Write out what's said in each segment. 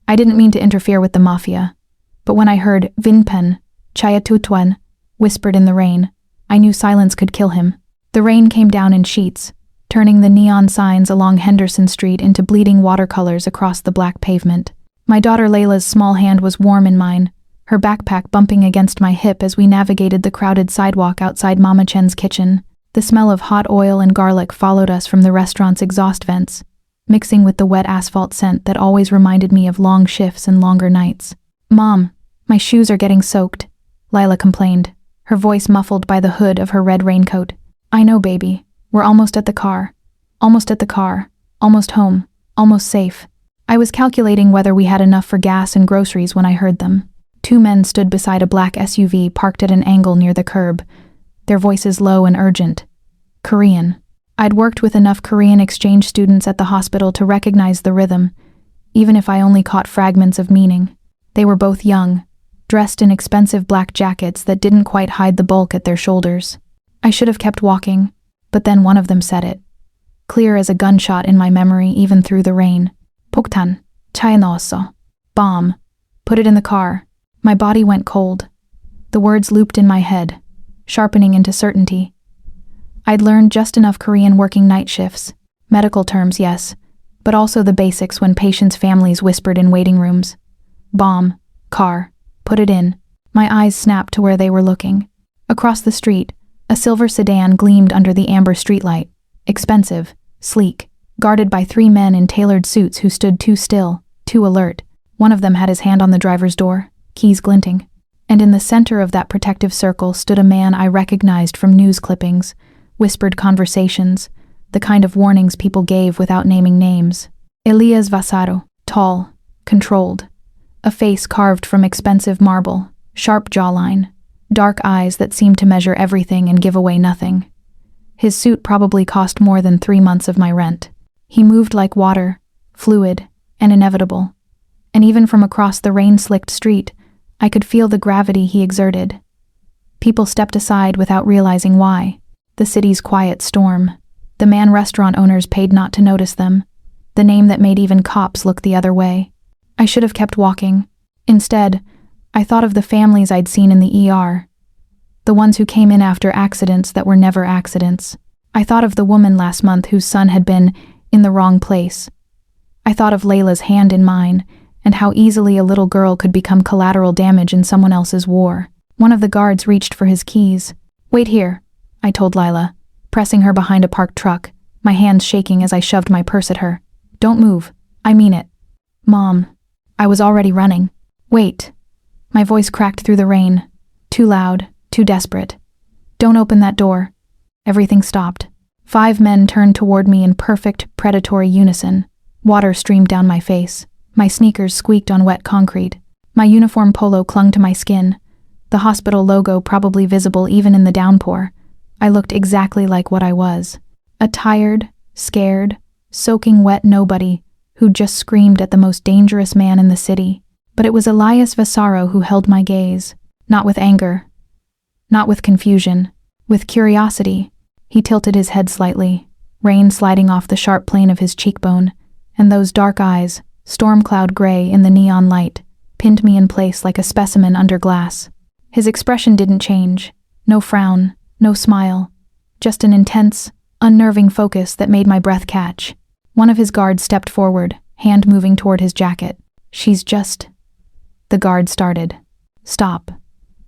I didn't mean to interfere with the mafia, but when I heard Vinpen, Chayatutwen, whispered in the rain, I knew silence could kill him. The rain came down in sheets, turning the neon signs along Henderson Street into bleeding watercolors across the black pavement. My daughter Layla's small hand was warm in mine, her backpack bumping against my hip as we navigated the crowded sidewalk outside Mama Chen's kitchen. The smell of hot oil and garlic followed us from the restaurant's exhaust vents, mixing with the wet asphalt scent that always reminded me of long shifts and longer nights. "Mom, my shoes are getting soaked," Lila complained, her voice muffled by the hood of her red raincoat. "I know, baby. We're almost at the car. Almost at the car. Almost home. Almost safe." I was calculating whether we had enough for gas and groceries when I heard them. Two men stood beside a black SUV parked at an angle near the curb, their voices low and urgent. Korean. I'd worked with enough Korean exchange students at the hospital to recognize the rhythm, even if I only caught fragments of meaning. They were both young, dressed in expensive black jackets that didn't quite hide the bulk at their shoulders. I should have kept walking, but then one of them said it, clear as a gunshot in my memory even through the rain. "Poktan, 차에 넣었어." Bomb. Put it in the car. My body went cold. The words looped in my head, sharpening into certainty. I'd learned just enough Korean working night shifts. Medical terms, yes, but also the basics when patients' families whispered in waiting rooms. Bomb. Car. Put it in. My eyes snapped to where they were looking. Across the street, a silver sedan gleamed under the amber streetlight. Expensive, sleek, guarded by 3 men in tailored suits who stood too still, too alert. One of them had his hand on the driver's door, keys glinting. And in the center of that protective circle stood a man I recognized from news clippings, whispered conversations, the kind of warnings people gave without naming names. Elias Vasaro, tall, controlled, a face carved from expensive marble, sharp jawline, dark eyes that seemed to measure everything and give away nothing. His suit probably cost more than 3 months of my rent. He moved like water, fluid, and inevitable. And even from across the rain-slicked street, I could feel the gravity he exerted. People stepped aside without realizing why. The city's quiet storm. The man restaurant owners paid not to notice them. The name that made even cops look the other way. I should have kept walking. Instead, I thought of the families I'd seen in the ER. The ones who came in after accidents that were never accidents. I thought of the woman last month whose son had been in the wrong place. I thought of Layla's hand in mine, and how easily a little girl could become collateral damage in someone else's war. One of the guards reached for his keys. "Wait here," I told Lila, pressing her behind a parked truck, my hands shaking as I shoved my purse at her. "Don't move. I mean it." "Mom." I was already running. "Wait." My voice cracked through the rain. Too loud, too desperate. "Don't open that door." Everything stopped. 5 men turned toward me in perfect, predatory unison. Water streamed down my face. My sneakers squeaked on wet concrete. My uniform polo clung to my skin, the hospital logo probably visible even in the downpour. I looked exactly like what I was. A tired, scared, soaking wet nobody who just screamed at the most dangerous man in the city. But it was Elias Vasaro who held my gaze, not with anger, not with confusion, with curiosity. He tilted his head slightly, rain sliding off the sharp plane of his cheekbone, and those dark eyes, storm cloud gray in the neon light, pinned me in place like a specimen under glass. His expression didn't change. No frown, no smile. Just an intense, unnerving focus that made my breath catch. One of his guards stepped forward, hand moving toward his jacket. "She's just..." The guard started. "Stop."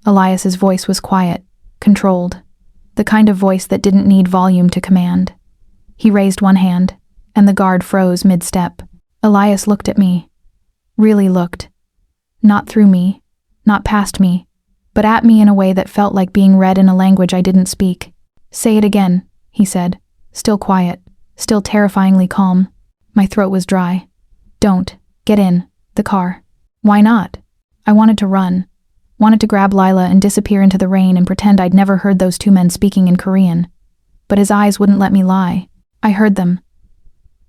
Elias's voice was quiet, controlled. The kind of voice that didn't need volume to command. He raised one hand, and the guard froze mid-step. Elias looked at me. Really looked. Not through me, not past me, but at me in a way that felt like being read in a language I didn't speak. "Say it again," he said, still quiet, still terrifyingly calm. My throat was dry. "Don't. Get in. The car." "Why not?" I wanted to run. Wanted to grab Lila and disappear into the rain and pretend I'd never heard those 2 men speaking in Korean. But his eyes wouldn't let me lie. I heard them.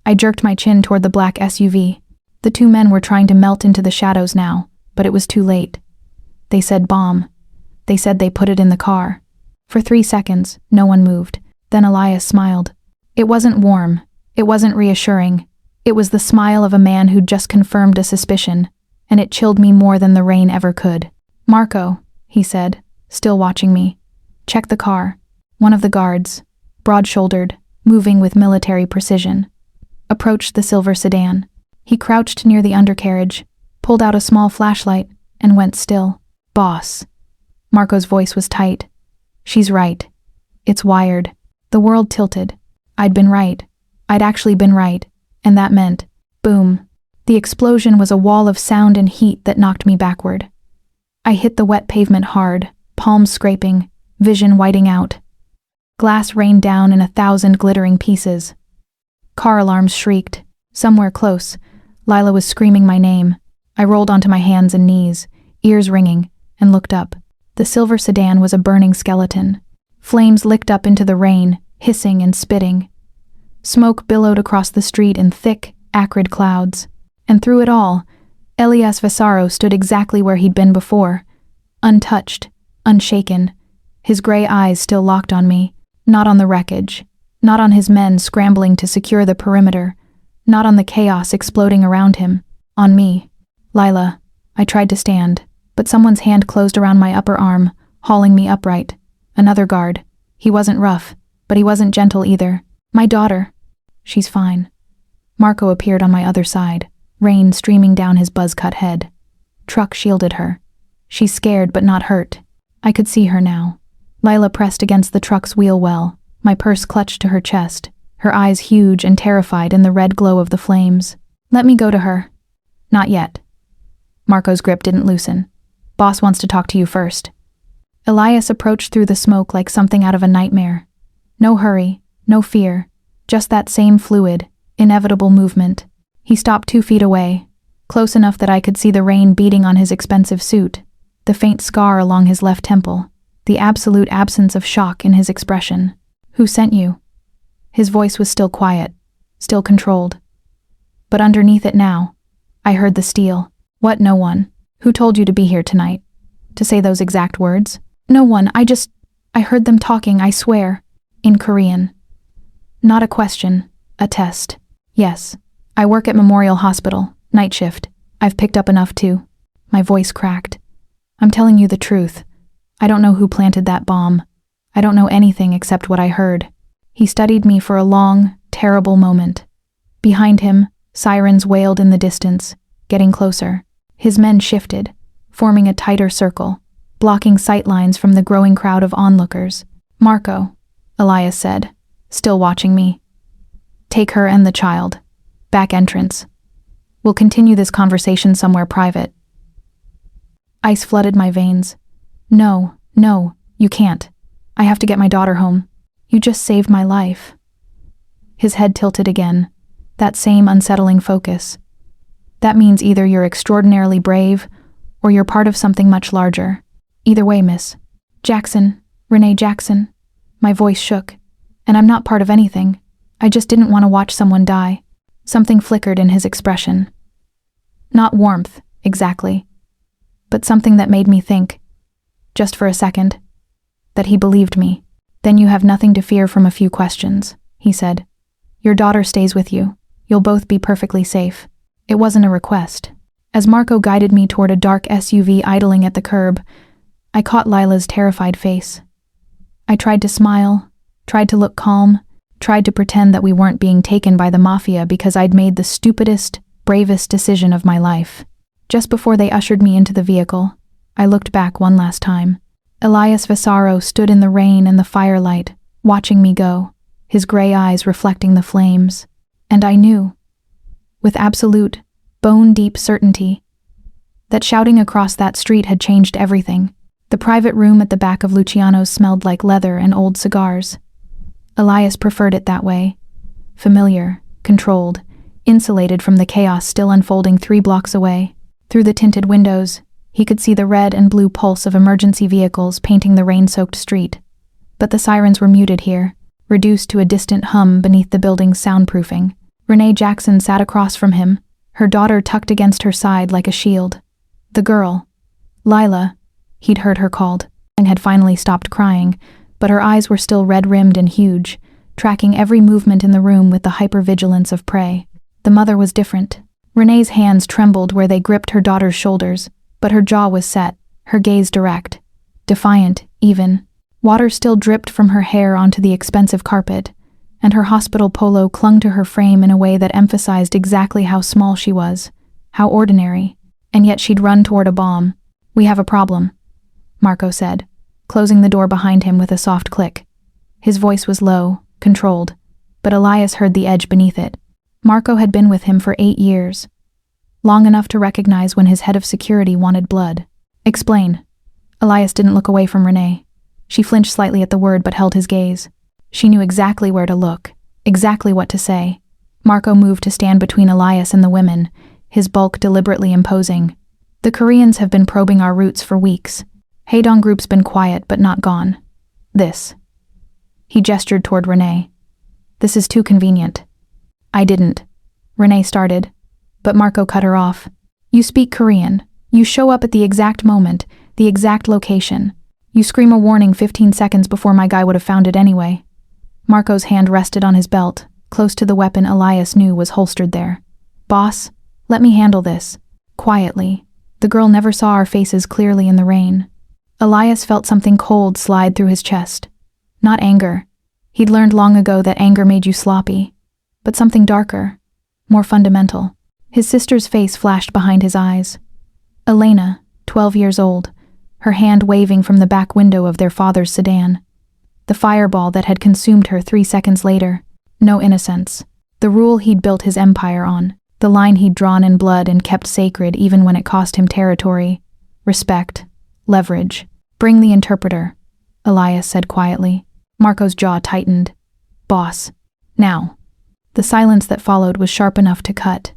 I jerked my chin toward the black SUV. The 2 men were trying to melt into the shadows now, but it was too late. They said bomb. They said they put it in the car. For 3 seconds, no one moved. Then Elias smiled. It wasn't warm. It wasn't reassuring. It was the smile of a man who'd just confirmed a suspicion, and it chilled me more than the rain ever could. "Marco," he said, still watching me. "Check the car." One of the guards, broad-shouldered, moving with military precision, approached the silver sedan. He crouched near the undercarriage, pulled out a small flashlight, and went still. "Boss." Marco's voice was tight. "She's right. It's wired." The world tilted. I'd been right. I'd actually been right, and that meant, boom. The explosion was a wall of sound and heat that knocked me backward. I hit the wet pavement hard, palms scraping, vision whiting out. Glass rained down in 1,000 glittering pieces. Car alarms shrieked. Somewhere close, Lila was screaming my name. I rolled onto my hands and knees, ears ringing, and looked up. The silver sedan was a burning skeleton. Flames licked up into the rain, hissing and spitting. Smoke billowed across the street in thick, acrid clouds. And through it all, Elias Vasaro stood exactly where he'd been before, untouched, unshaken, his gray eyes still locked on me, not on the wreckage, not on his men scrambling to secure the perimeter, not on the chaos exploding around him, on me. "Lila," I tried to stand, but someone's hand closed around my upper arm, hauling me upright. Another guard. He wasn't rough, but he wasn't gentle either. "My daughter." "She's fine." Marco appeared on my other side, rain streaming down his buzz-cut head. Truck shielded her. She's scared but not hurt. I could see her now. Lila pressed against the truck's wheel well, my purse clutched to her chest, her eyes huge and terrified in the red glow of the flames. "Let me go to her." "Not yet." Marco's grip didn't loosen. "Boss wants to talk to you first." Elias approached through the smoke like something out of a nightmare. No hurry, no fear, just that same fluid, inevitable movement. He stopped 2 feet away, close enough that I could see the rain beating on his expensive suit, the faint scar along his left temple, the absolute absence of shock in his expression. "Who sent you?" His voice was still quiet, still controlled. But underneath it now, I heard the steel. "What, no one? Who told you to be here tonight? To say those exact words?" "No one, I heard them talking, I swear." In Korean. Not a question, a test. "Yes, I work at Memorial Hospital, night shift. I've picked up enough too." My voice cracked. "I'm telling you the truth. I don't know who planted that bomb. I don't know anything except what I heard." He studied me for a long, terrible moment. Behind him, sirens wailed in the distance, getting closer. His men shifted, forming a tighter circle, blocking sight lines from the growing crowd of onlookers. "Marco," Elias said, still watching me. "Take her and the child. Back entrance. We'll continue this conversation somewhere private." Ice flooded my veins. No, you can't. I have to get my daughter home. You just saved my life." His head tilted again, that same unsettling focus. "That means either you're extraordinarily brave, or you're part of something much larger. Either way, miss." "Jackson, Renee Jackson." My voice shook. "And I'm not part of anything. I just didn't want to watch someone die." Something flickered in his expression. Not warmth, exactly, but something that made me think, just for a second, that he believed me. "Then you have nothing to fear from a few questions," he said. "Your daughter stays with you. You'll both be perfectly safe." It wasn't a request. As Marco guided me toward a dark SUV idling at the curb, I caught Lila's terrified face. I tried to smile, tried to look calm, tried to pretend that we weren't being taken by the Mafia because I'd made the stupidest, bravest decision of my life. Just before they ushered me into the vehicle, I looked back one last time. Elias Vasaro stood in the rain and the firelight, watching me go, his gray eyes reflecting the flames. And I knew, with absolute, bone-deep certainty, that shouting across that street had changed everything. The private room at the back of Luciano's smelled like leather and old cigars. Elias preferred it that way. Familiar, controlled, insulated from the chaos still unfolding 3 blocks away. Through the tinted windows, he could see the red and blue pulse of emergency vehicles painting the rain-soaked street. But the sirens were muted here, reduced to a distant hum beneath the building's soundproofing. Renee Jackson sat across from him, her daughter tucked against her side like a shield. The girl, Lila, he'd heard her called, and had finally stopped crying, but her eyes were still red-rimmed and huge, tracking every movement in the room with the hypervigilance of prey. The mother was different. Renee's hands trembled where they gripped her daughter's shoulders, but her jaw was set, her gaze direct. Defiant, even. Water still dripped from her hair onto the expensive carpet, and her hospital polo clung to her frame in a way that emphasized exactly how small she was, how ordinary, and yet she'd run toward a bomb. "We have a problem," Marco said, closing the door behind him with a soft click. His voice was low, controlled, but Elias heard the edge beneath it. Marco had been with him for 8 years, long enough to recognize when his head of security wanted blood. "Explain." Elias didn't look away from Renee. She flinched slightly at the word but held his gaze. She knew exactly where to look, exactly what to say. Marco moved to stand between Elias and the women, his bulk deliberately imposing. "The Koreans have been probing our routes for weeks. Haedong group's been quiet but not gone. This." He gestured toward Renee. "This is too convenient." "I didn't." Renee started, but Marco cut her off. "You speak Korean. You show up at the exact moment, the exact location. You scream a warning 15 seconds before my guy would have found it anyway." Marco's hand rested on his belt, close to the weapon Elias knew was holstered there. "Boss, let me handle this." Quietly. The girl never saw our faces clearly in the rain. Elias felt something cold slide through his chest. Not anger. He'd learned long ago that anger made you sloppy. But something darker, more fundamental. His sister's face flashed behind his eyes. Elena, 12 years old, her hand waving from the back window of their father's sedan. The fireball that had consumed her 3 seconds later. No innocence. The rule he'd built his empire on. The line he'd drawn in blood and kept sacred even when it cost him territory. Respect. Leverage. "Bring the interpreter," Elias said quietly. Marco's jaw tightened. "Boss. Now." The silence that followed was sharp enough to cut.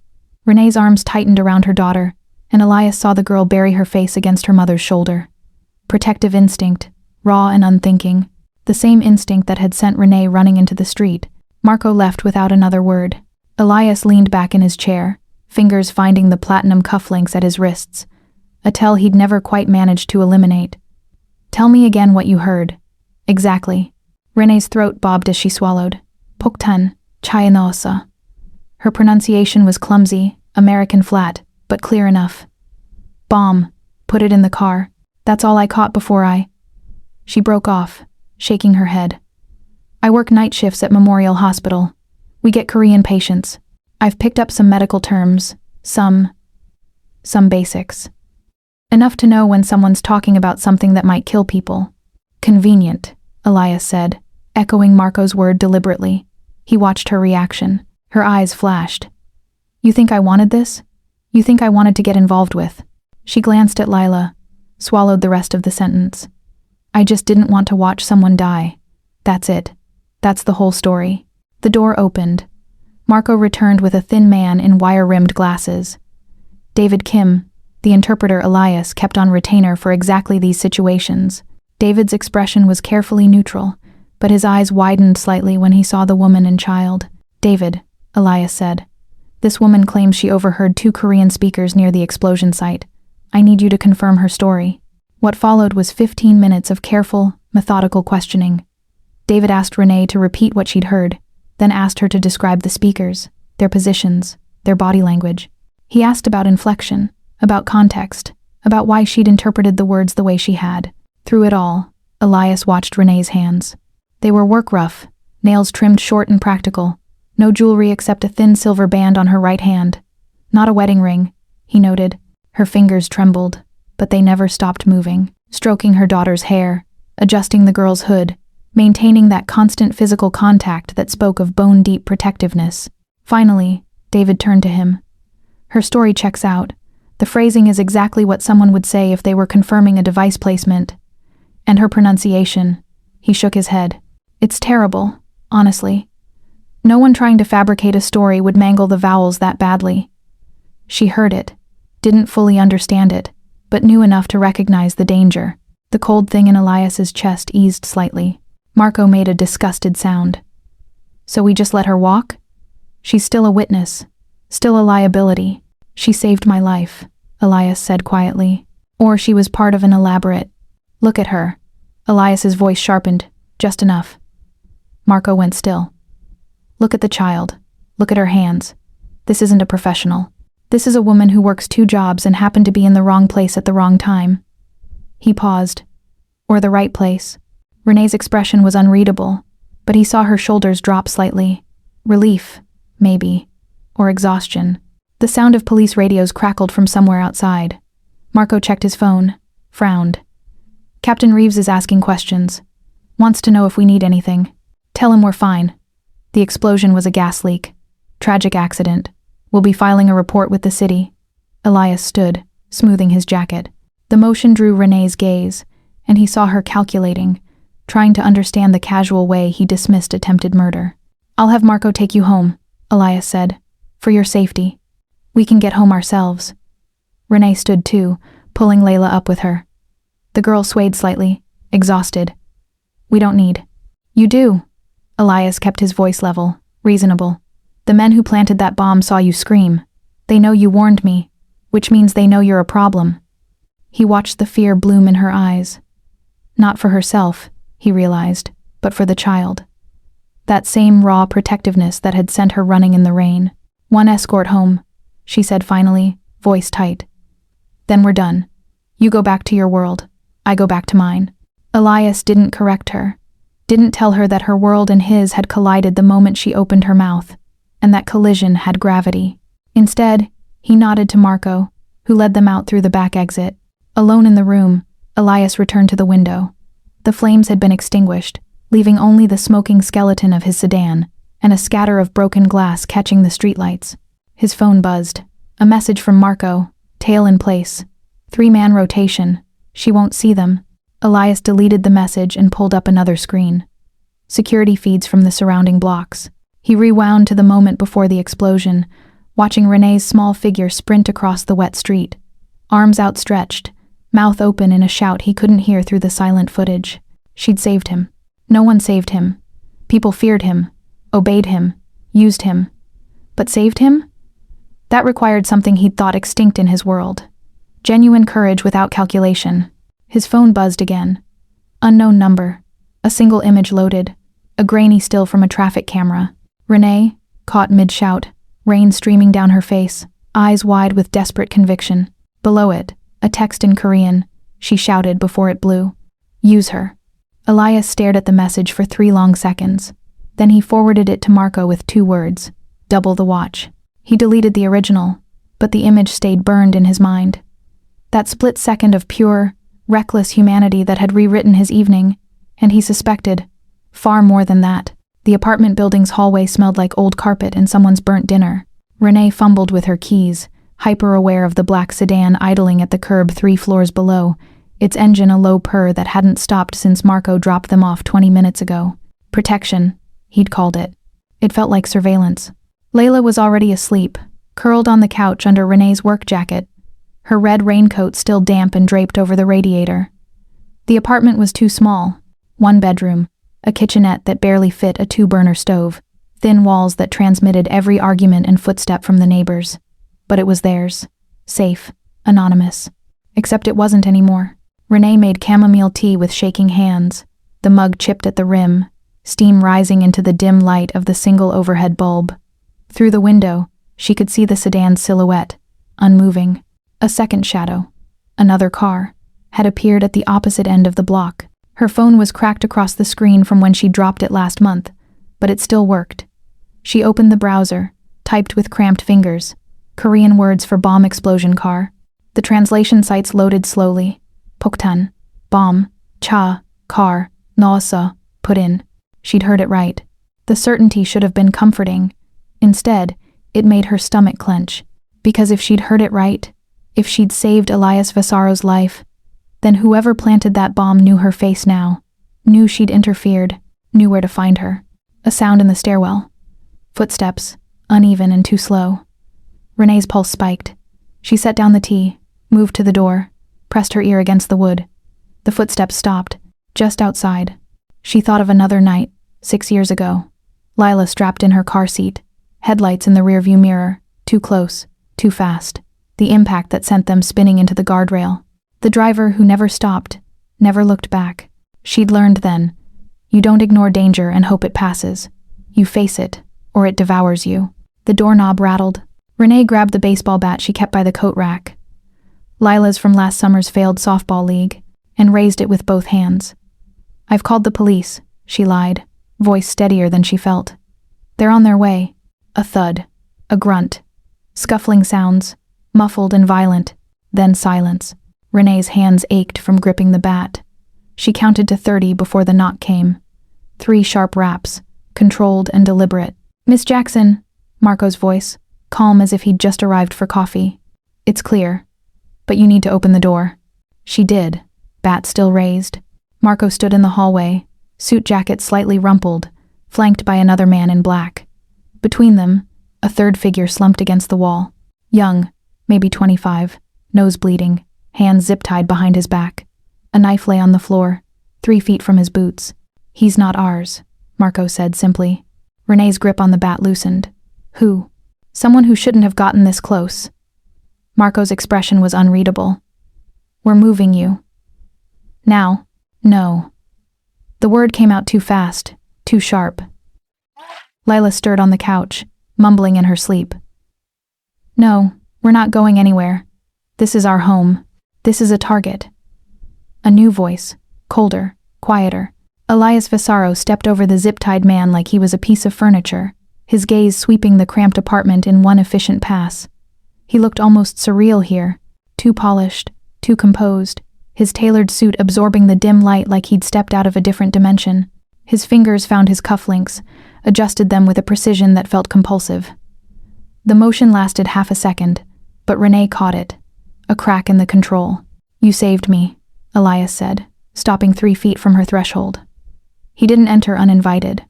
Renee's arms tightened around her daughter, and Elias saw the girl bury her face against her mother's shoulder. Protective instinct, raw and unthinking. The same instinct that had sent Renee running into the street. Marco left without another word. Elias leaned back in his chair, fingers finding the platinum cufflinks at his wrists, a tell he'd never quite managed to eliminate. "Tell me again what you heard." "Exactly." Renee's throat bobbed as she swallowed. "Poktan, chayanosa." Her pronunciation was clumsy, American flat, but clear enough. "Bomb. Put it in the car. That's all I caught before I..." She broke off, shaking her head. "I work night shifts at Memorial Hospital. We get Korean patients. I've picked up some medical terms, some basics. Enough to know when someone's talking about something that might kill people." "Convenient," Elias said, echoing Marco's word deliberately. He watched her reaction. Her eyes flashed. "You think I wanted this? You think I wanted to get involved with?" She glanced at Lila, swallowed the rest of the sentence. "I just didn't want to watch someone die. That's it. That's the whole story." The door opened. Marco returned with a thin man in wire-rimmed glasses. David Kim, the interpreter Elias kept on retainer for exactly these situations. David's expression was carefully neutral, but his eyes widened slightly when he saw the woman and child. "David," Elias said, "this woman claims she overheard 2 Korean speakers near the explosion site. I need you to confirm her story." What followed was 15 minutes of careful, methodical questioning. David asked Renee to repeat what she'd heard, then asked her to describe the speakers, their positions, their body language. He asked about inflection, about context, about why she'd interpreted the words the way she had. Through it all, Elias watched Renee's hands. They were work rough, nails trimmed short and practical, no jewelry except a thin silver band on her right hand. Not a wedding ring, he noted. Her fingers trembled, but they never stopped moving, stroking her daughter's hair, adjusting the girl's hood, maintaining that constant physical contact that spoke of bone-deep protectiveness. Finally, David turned to him. "Her story checks out. The phrasing is exactly what someone would say if they were confirming a device placement. And her pronunciation," he shook his head. "It's terrible, honestly. No one trying to fabricate a story would mangle the vowels that badly." She heard it, didn't fully understand it, but knew enough to recognize the danger. The cold thing in Elias's chest eased slightly. Marco made a disgusted sound. "So we just let her walk? She's still a witness, still a liability. She saved my life," Elias said quietly. "Or she was part of an elaborate..." "Look at her." Elias's voice sharpened, just enough. Marco went still. "Look at the child. Look at her hands. This isn't a professional. This is a woman who works 2 jobs and happened to be in the wrong place at the wrong time. He paused. Or the right place. Renee's expression was unreadable, but he saw her shoulders drop slightly. Relief, maybe. Or exhaustion. The sound of police radios crackled from somewhere outside. Marco checked his phone, frowned. Captain Reeves is asking questions. Wants to know if we need anything. Tell him we're fine. The explosion was a gas leak. Tragic accident. We'll be filing a report with the city. Elias stood, smoothing his jacket. The motion drew Renee's gaze, and he saw her calculating, trying to understand the casual way he dismissed attempted murder. I'll have Marco take you home, Elias said. For your safety. We can get home ourselves. Renee stood too, pulling Layla up with her. The girl swayed slightly, exhausted. We don't need. You do. Elias kept his voice level, reasonable. The men who planted that bomb saw you scream. They know you warned me, which means they know you're a problem. He watched the fear bloom in her eyes. Not for herself, he realized, but for the child. That same raw protectiveness that had sent her running in the rain. One escort home, she said finally, voice tight. Then we're done. You go back to your world. I go back to mine. Elias didn't correct her. Didn't tell her that her world and his had collided the moment she opened her mouth, and that collision had gravity. Instead, he nodded to Marco, who led them out through the back exit. Alone in the room, Elias returned to the window. The flames had been extinguished, leaving only the smoking skeleton of his sedan, and a scatter of broken glass catching the streetlights. His phone buzzed. A message from Marco, tail in place. 3-man rotation. She won't see them. Elias deleted the message and pulled up another screen. Security feeds from the surrounding blocks. He rewound to the moment before the explosion, watching Renee's small figure sprint across the wet street. Arms outstretched, mouth open in a shout he couldn't hear through the silent footage. She'd saved him. No one saved him. People feared him, obeyed him, used him. But saved him? That required something he'd thought extinct in his world. Genuine courage without calculation. His phone buzzed again. Unknown number. A single image loaded. A grainy still from a traffic camera. Renee, caught mid-shout, rain streaming down her face, eyes wide with desperate conviction. Below it, a text in Korean. She shouted before it blew. Use her. Elias stared at the message for 3 long seconds. Then he forwarded it to Marco with 2 words. Double the watch. He deleted the original, but the image stayed burned in his mind. That split second of pure, reckless humanity that had rewritten his evening, and he suspected, far more than that. The apartment building's hallway smelled like old carpet and someone's burnt dinner. Renee fumbled with her keys, hyper-aware of the black sedan idling at the curb 3 floors below, its engine a low purr that hadn't stopped since Marco dropped them off 20 minutes ago. Protection, he'd called it. It felt like surveillance. Layla was already asleep, curled on the couch under Renee's work jacket, her red raincoat still damp and draped over the radiator. The apartment was too small. 1 bedroom, a kitchenette that barely fit a 2-burner stove, thin walls that transmitted every argument and footstep from the neighbors. But it was theirs. Safe, anonymous. Except it wasn't anymore. Renee made chamomile tea with shaking hands, the mug chipped at the rim, steam rising into the dim light of the single overhead bulb. Through the window, she could see the sedan's silhouette, unmoving. A second shadow, another car, had appeared at the opposite end of the block. Her phone was cracked across the screen from when she dropped it last month, but it still worked. She opened the browser, typed with cramped fingers, Korean words for bomb explosion car. The translation sites loaded slowly. Poktan, bomb, cha, car, naosa, put in. She'd heard it right. The certainty should have been comforting. Instead, it made her stomach clench. Because if she'd heard it right, if she'd saved Elias Vasaro's life, then whoever planted that bomb knew her face now, knew she'd interfered, knew where to find her. A sound in the stairwell. Footsteps, uneven and too slow. Renee's pulse spiked. She set down the tea, moved to the door, pressed her ear against the wood. The footsteps stopped, just outside. She thought of another night, 6 years ago. Lila strapped in her car seat, headlights in the rearview mirror, too close, too fast. The impact that sent them spinning into the guardrail. The driver who never stopped, never looked back. She'd learned then, you don't ignore danger and hope it passes. You face it, or it devours you. The doorknob rattled. Renee grabbed the baseball bat she kept by the coat rack, Lila's from last summer's failed softball league, and raised it with both hands. "I've called the police," she lied, voice steadier than she felt. "They're on their way." A thud, a grunt, scuffling sounds, muffled and violent, then silence. Renee's hands ached from gripping the bat. She counted to 30 before the knock came. 3 sharp raps, controlled and deliberate. "Miss Jackson," Marco's voice, calm as if he'd just arrived for coffee. "It's clear, but you need to open the door." She did, bat still raised. Marco stood in the hallway, suit jacket slightly rumpled, flanked by another man in black. Between them, a third figure slumped against the wall. Young, maybe 25, nose bleeding, hands zip-tied behind his back. A knife lay on the floor, 3 feet from his boots. "He's not ours," Marco said simply. Renee's grip on the bat loosened. "Who?" "Someone who shouldn't have gotten this close." Marco's expression was unreadable. "We're moving you." "Now?" "No." The word came out too fast, too sharp. Lila stirred on the couch, mumbling in her sleep. "No, we're not going anywhere. This is our home. This is a target." A new voice, colder, quieter. Elias Vasaro stepped over the zip-tied man like he was a piece of furniture, his gaze sweeping the cramped apartment in one efficient pass. He looked almost surreal here, too polished, too composed, his tailored suit absorbing the dim light like he'd stepped out of a different dimension. His fingers found his cufflinks, adjusted them with a precision that felt compulsive. The motion lasted half a second, but Renee caught it. A crack in the control. "You saved me," Elias said, stopping 3 feet from her threshold. He didn't enter uninvited.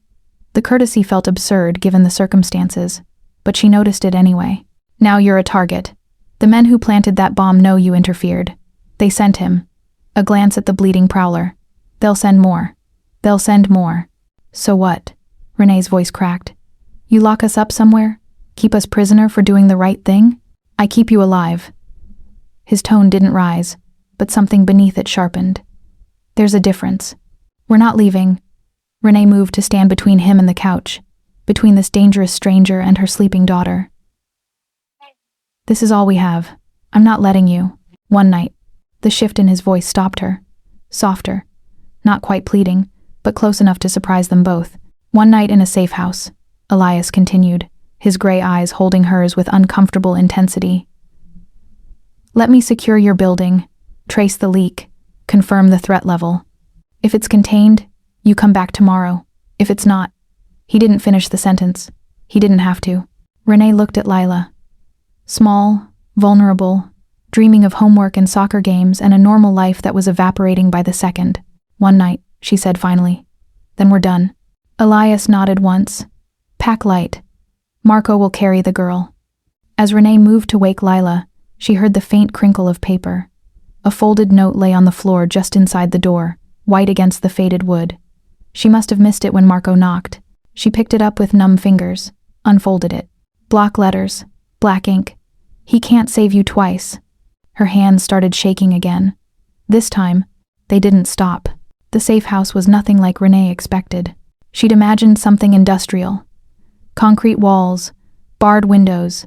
The courtesy felt absurd given the circumstances, but she noticed it anyway. "Now you're a target. The men who planted that bomb know you interfered. They sent him." A glance at the bleeding prowler. "They'll send more. They'll send more." "So what?" Renee's voice cracked. "You lock us up somewhere? Keep us prisoner for doing the right thing? I keep you alive." His tone didn't rise, but something beneath it sharpened. "There's a difference. We're not leaving." Renee moved to stand between him and the couch, between this dangerous stranger and her sleeping daughter. "This is all we have. I'm not letting you." "One night." The shift in his voice stopped her. Softer. Not quite pleading, but close enough to surprise them both. "One night in a safe house," Elias continued, his gray eyes holding hers with uncomfortable intensity. "Let me secure your building, trace the leak, confirm the threat level. If it's contained, you come back tomorrow. If it's not..." He didn't finish the sentence. He didn't have to. Renee looked at Lila. Small, vulnerable, dreaming of homework and soccer games and a normal life that was evaporating by the second. "One night," she said finally. "Then we're done." Elias nodded once. "Pack light. Marco will carry the girl." As Renee moved to wake Lila, she heard the faint crinkle of paper. A folded note lay on the floor just inside the door, white against the faded wood. She must have missed it when Marco knocked. She picked it up with numb fingers, unfolded it. Block letters, black ink. "He can't save you twice." Her hands started shaking again. This time, they didn't stop. The safe house was nothing like Renee expected. She'd imagined something industrial. Concrete walls, barred windows,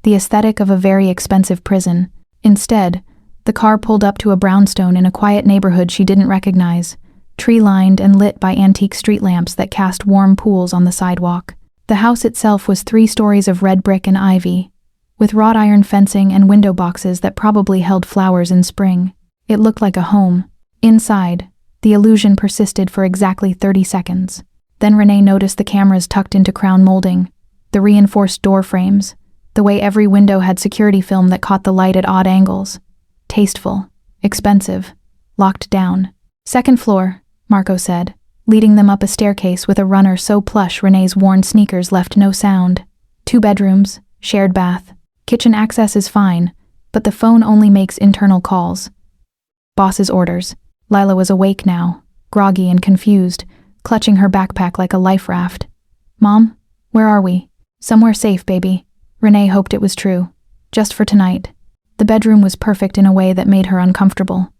the aesthetic of a very expensive prison. Instead, the car pulled up to a brownstone in a quiet neighborhood she didn't recognize, tree-lined and lit by antique street lamps that cast warm pools on the sidewalk. The house itself was 3 stories of red brick and ivy, with wrought iron fencing and window boxes that probably held flowers in spring. It looked like a home. Inside, the illusion persisted for exactly 30 seconds. Then Renee noticed the cameras tucked into crown molding, the reinforced door frames, the way every window had security film that caught the light at odd angles. Tasteful, expensive, locked down. "Second floor," Marco said, leading them up a staircase with a runner so plush Renee's worn sneakers left no sound. 2 bedrooms, shared bath. Kitchen access is fine, but the phone only makes internal calls. Boss's orders. Lila was awake now, groggy and confused, clutching her backpack like a life raft. "Mom, where are we?" "Somewhere safe, baby." Renee hoped it was true. Just for tonight. The bedroom was perfect in a way that made her uncomfortable.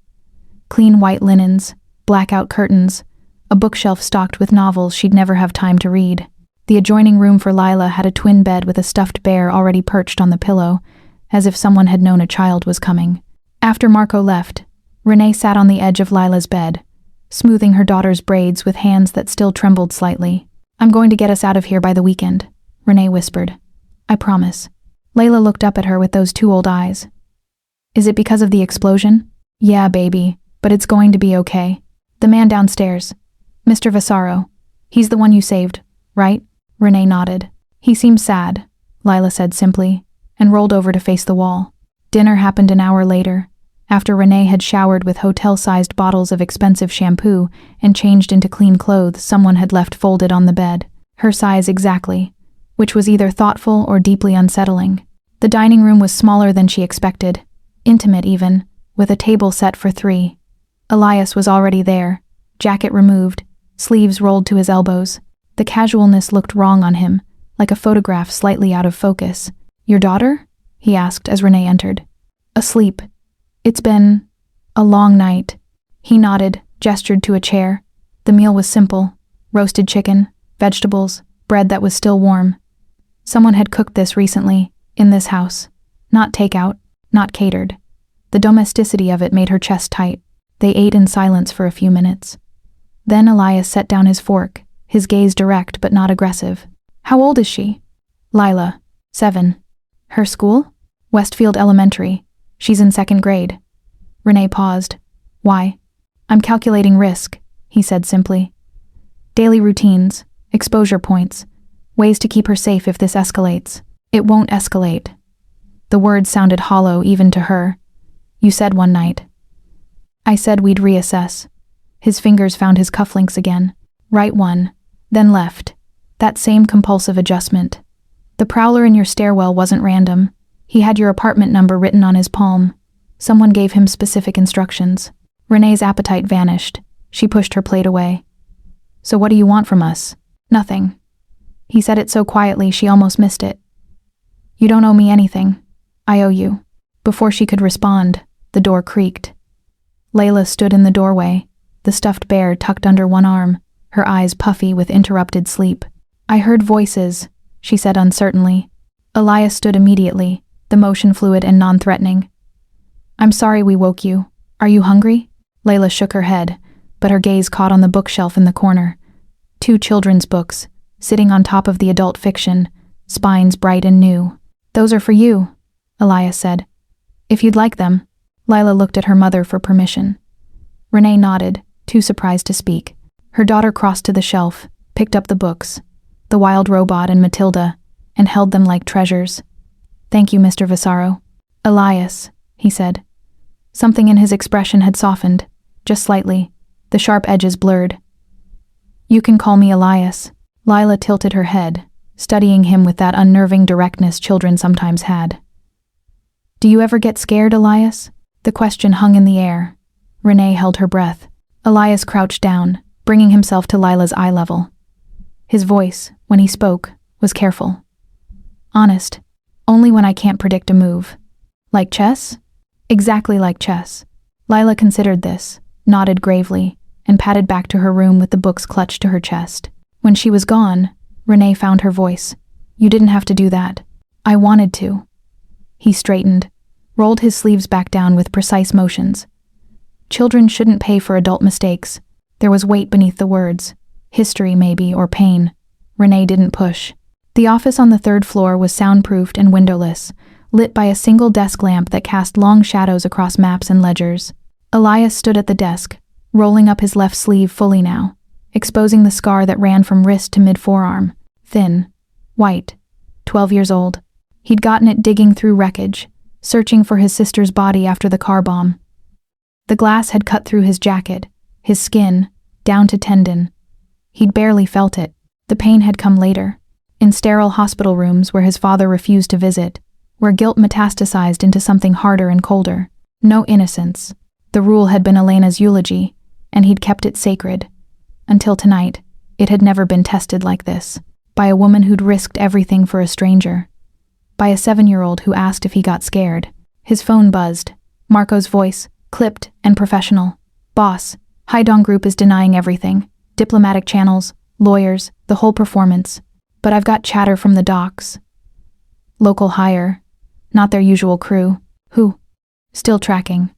Clean white linens, blackout curtains, a bookshelf stocked with novels she'd never have time to read. The adjoining room for Lila had a twin bed with a stuffed bear already perched on the pillow, as if someone had known a child was coming. After Marco left, Renee sat on the edge of Lila's bed, smoothing her daughter's braids with hands that still trembled slightly. "I'm going to get us out of here by the weekend," Renee whispered. "I promise." Layla looked up at her with those two old eyes. "Is it because of the explosion?" "Yeah, baby, but it's going to be okay." "The man downstairs, Mr. Vasaro, he's the one you saved, right?" Renee nodded. "He seems sad," Lila said simply, and rolled over to face the wall. Dinner happened an hour later, after Renee had showered with hotel-sized bottles of expensive shampoo and changed into clean clothes someone had left folded on the bed, her size exactly, which was either thoughtful or deeply unsettling. The dining room was smaller than she expected, intimate even, with a table set for 3. Elias was already there, jacket removed, sleeves rolled to his elbows. The casualness looked wrong on him, like a photograph slightly out of focus. "Your daughter?" he asked as Renee entered. "Asleep. It's been a long night." He nodded, gestured to a chair. The meal was simple: roasted chicken, vegetables, bread that was still warm. Someone had cooked this recently, in this house. Not takeout, not catered. The domesticity of it made her chest tight. They ate in silence for a few minutes. Then Elias set down his fork, his gaze direct but not aggressive. "How old is she?" "Lila, 7. "Her school?" "Westfield Elementary. She's in 2nd grade." Renee paused. "Why?" "I'm calculating risk," he said simply. "Daily routines, exposure points, ways to keep her safe if this escalates." "It won't escalate." The words sounded hollow even to her. "You said one night." "I said we'd reassess." His fingers found his cufflinks again. "Right one, then left." That same compulsive adjustment. "The prowler in your stairwell wasn't random. He had your apartment number written on his palm. Someone gave him specific instructions." Renee's appetite vanished. She pushed her plate away. "So what do you want from us?" "Nothing." He said it so quietly she almost missed it. "You don't owe me anything. I owe you." Before she could respond, the door creaked. Layla stood in the doorway, the stuffed bear tucked under one arm, her eyes puffy with interrupted sleep. "I heard voices," she said uncertainly. Elias stood immediately, the motion fluid and non-threatening. "I'm sorry we woke you. Are you hungry?" Layla shook her head, but her gaze caught on the bookshelf in the corner. 2 children's books, sitting on top of the adult fiction, spines bright and new. "Those are for you," Elias said. "If you'd like them." Lila looked at her mother for permission. Renee nodded, too surprised to speak. Her daughter crossed to the shelf, picked up the books, The Wild Robot and Matilda, and held them like treasures. "Thank you, Mr. Vasaro." "Elias," he said. Something in his expression had softened, just slightly, the sharp edges blurred. "You can call me Elias." Lila tilted her head, studying him with that unnerving directness children sometimes had. "Do you ever get scared, Elias?" The question hung in the air. Renee held her breath. Elias crouched down, bringing himself to Lila's eye level. His voice, when he spoke, was careful. "Honest. Only when I can't predict a move." "Like chess?" "Exactly like chess." Lila considered this, nodded gravely, and padded back to her room with the books clutched to her chest. When she was gone, Renee found her voice. "You didn't have to do that. I wanted to." He straightened, rolled his sleeves back down with precise motions. Children shouldn't pay for adult mistakes. There was weight beneath the words. History, maybe, or pain. Renee didn't push. The office on the 3rd floor was soundproofed and windowless, lit by a single desk lamp that cast long shadows across maps and ledgers. Elias stood at the desk, rolling up his left sleeve fully now, exposing the scar that ran from wrist to mid-forearm. Thin, white, 12 years old. He'd gotten it digging through wreckage, searching for his sister's body after the car bomb. The glass had cut through his jacket, his skin, down to tendon. He'd barely felt it. The pain had come later, in sterile hospital rooms where his father refused to visit, where guilt metastasized into something harder and colder. No innocence. The rule had been Elena's eulogy, and he'd kept it sacred. Until tonight, it had never been tested like this, by a woman who'd risked everything for a stranger. By a 7-year-old who asked if he got scared. His phone buzzed. Marco's voice, clipped and professional. "Boss, Haidong Group is denying everything. Diplomatic channels, lawyers, the whole performance." But I've got chatter from the docks. Local hire. Not their usual crew. Who? Still tracking.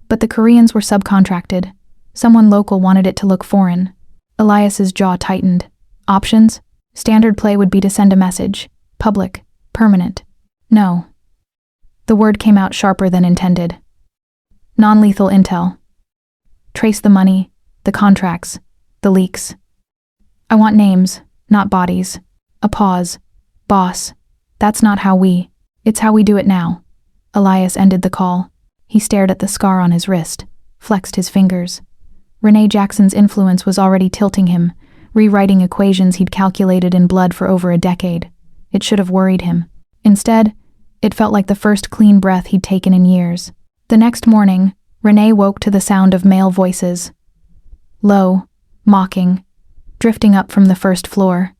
But the Koreans were subcontracted. Someone local wanted it to look foreign. Elias's jaw tightened. Options? Standard play would be to send a message. Public. Permanent. No. The word came out sharper than intended. Non-lethal intel. Trace the money, the contracts, the leaks. I want names, not bodies. A pause. Boss. That's not how we. It's how we do it now. Elias ended the call. He stared at the scar on his wrist, flexed his fingers. Renee Jackson's influence was already tilting him, rewriting equations he'd calculated in blood for over a decade. It should have worried him. Instead, it felt like the first clean breath he'd taken in years. The next morning, Renee woke to the sound of male voices. Low, mocking, drifting up from the first floor.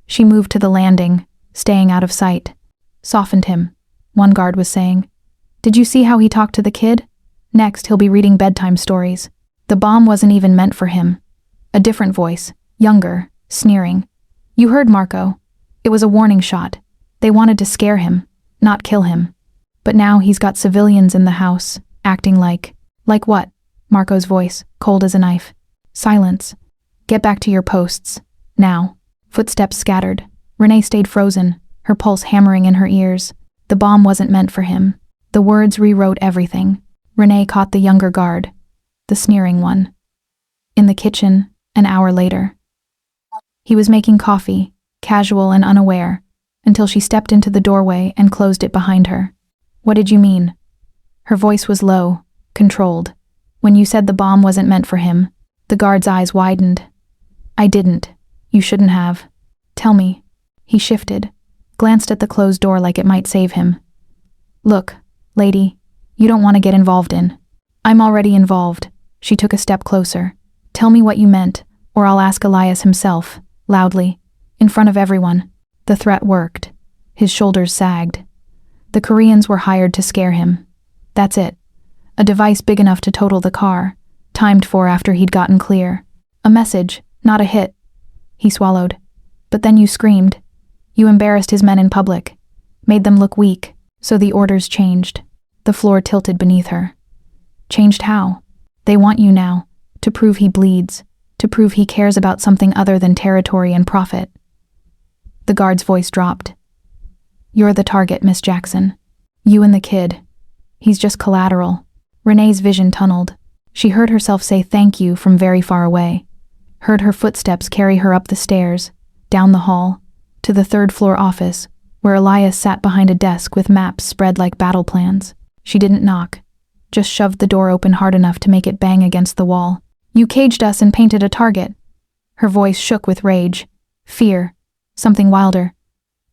She moved to the landing, staying out of sight. Softened him, one guard was saying. Did you see how he talked to the kid? Next, he'll be reading bedtime stories. The bomb wasn't even meant for him. A different voice, younger, sneering. You heard Marco. It was a warning shot. They wanted to scare him, not kill him. But now he's got civilians in the house, acting like... Like what? Marco's voice, cold as a knife. Silence. Get back to your posts. Now. Footsteps scattered. Renee stayed frozen, her pulse hammering in her ears. The bomb wasn't meant for him. The words rewrote everything. Renee caught the younger guard, the sneering one. In the kitchen, an hour later. He was making coffee, casual and unaware, until she stepped into the doorway and closed it behind her. What did you mean? Her voice was low, controlled. When you said the bomb wasn't meant for him, the guard's eyes widened. I didn't. You shouldn't have. Tell me. He shifted, glanced at the closed door like it might save him. Look, lady, you don't want to get involved in. I'm already involved. She took a step closer. Tell me what you meant, or I'll ask Elias himself, loudly, in front of everyone. The threat worked. His shoulders sagged. The Koreans were hired to scare him. That's it. A device big enough to total the car, timed for after he'd gotten clear. A message, not a hit. He swallowed. But then you screamed. You embarrassed his men in public, made them look weak, so the orders changed. The floor tilted beneath her. Changed how? They want you now, to prove he bleeds, to prove he cares about something other than territory and profit. The guard's voice dropped. You're the target, Miss Jackson. You and the kid. He's just collateral. Renee's vision tunneled. She heard herself say thank you from very far away. Heard her footsteps carry her up the stairs, down the hall, to the third-floor office, where Elias sat behind a desk with maps spread like battle plans. She didn't knock, just shoved the door open hard enough to make it bang against the wall. You caged us and painted a target. Her voice shook with rage, fear, something wilder.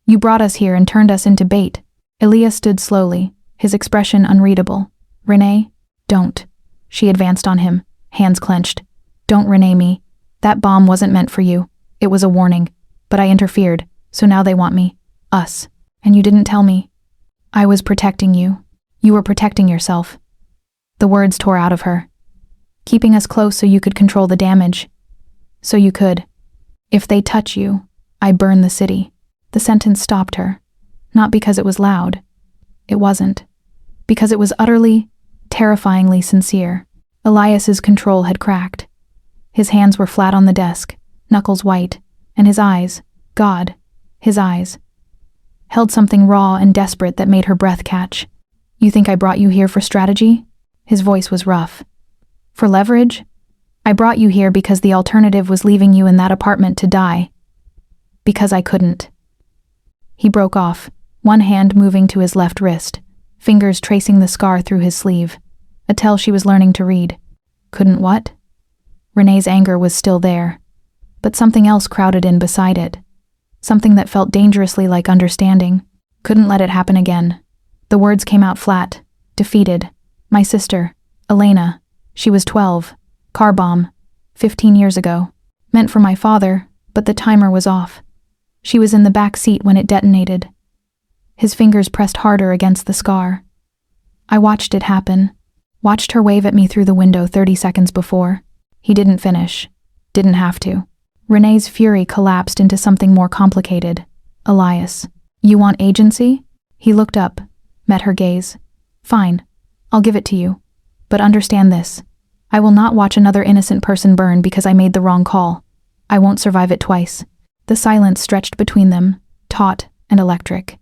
You brought us here and turned us into bait. Elias stood slowly, his expression unreadable. Renee, don't. She advanced on him, hands clenched. Don't Renee me. That bomb wasn't meant for you. It was a warning. But I interfered, so now they want me. Us. And you didn't tell me. I was protecting you. You were protecting yourself. The words tore out of her. Keeping us close so you could control the damage. So you could. If they touch you, I burn the city. The sentence stopped her. Not because it was loud. It wasn't. Because it was utterly, terrifyingly sincere. Elias's control had cracked. His hands were flat on the desk, knuckles white, and his eyes, God, his eyes, held something raw and desperate that made her breath catch. You think I brought you here for strategy? His voice was rough. For leverage? I brought you here because the alternative was leaving you in that apartment to die. Because I couldn't. He broke off, one hand moving to his left wrist, fingers tracing the scar through his sleeve, a tell she was learning to read. Couldn't what? Renee's anger was still there, but something else crowded in beside it. Something that felt dangerously like understanding. Couldn't let it happen again. The words came out flat, defeated. My sister, Elena, she was 12, car bomb, 15 years ago. Meant for my father, but the timer was off. She was in the back seat when it detonated. His fingers pressed harder against the scar. I watched it happen, watched her wave at me through the window 30 seconds before. He didn't finish, didn't have to. Renee's fury collapsed into something more complicated. Elias. You want agency? He looked up, met her gaze. Fine, I'll give it to you. But understand this. I will not watch another innocent person burn because I made the wrong call. I won't survive it twice. The silence stretched between them, taut and electric.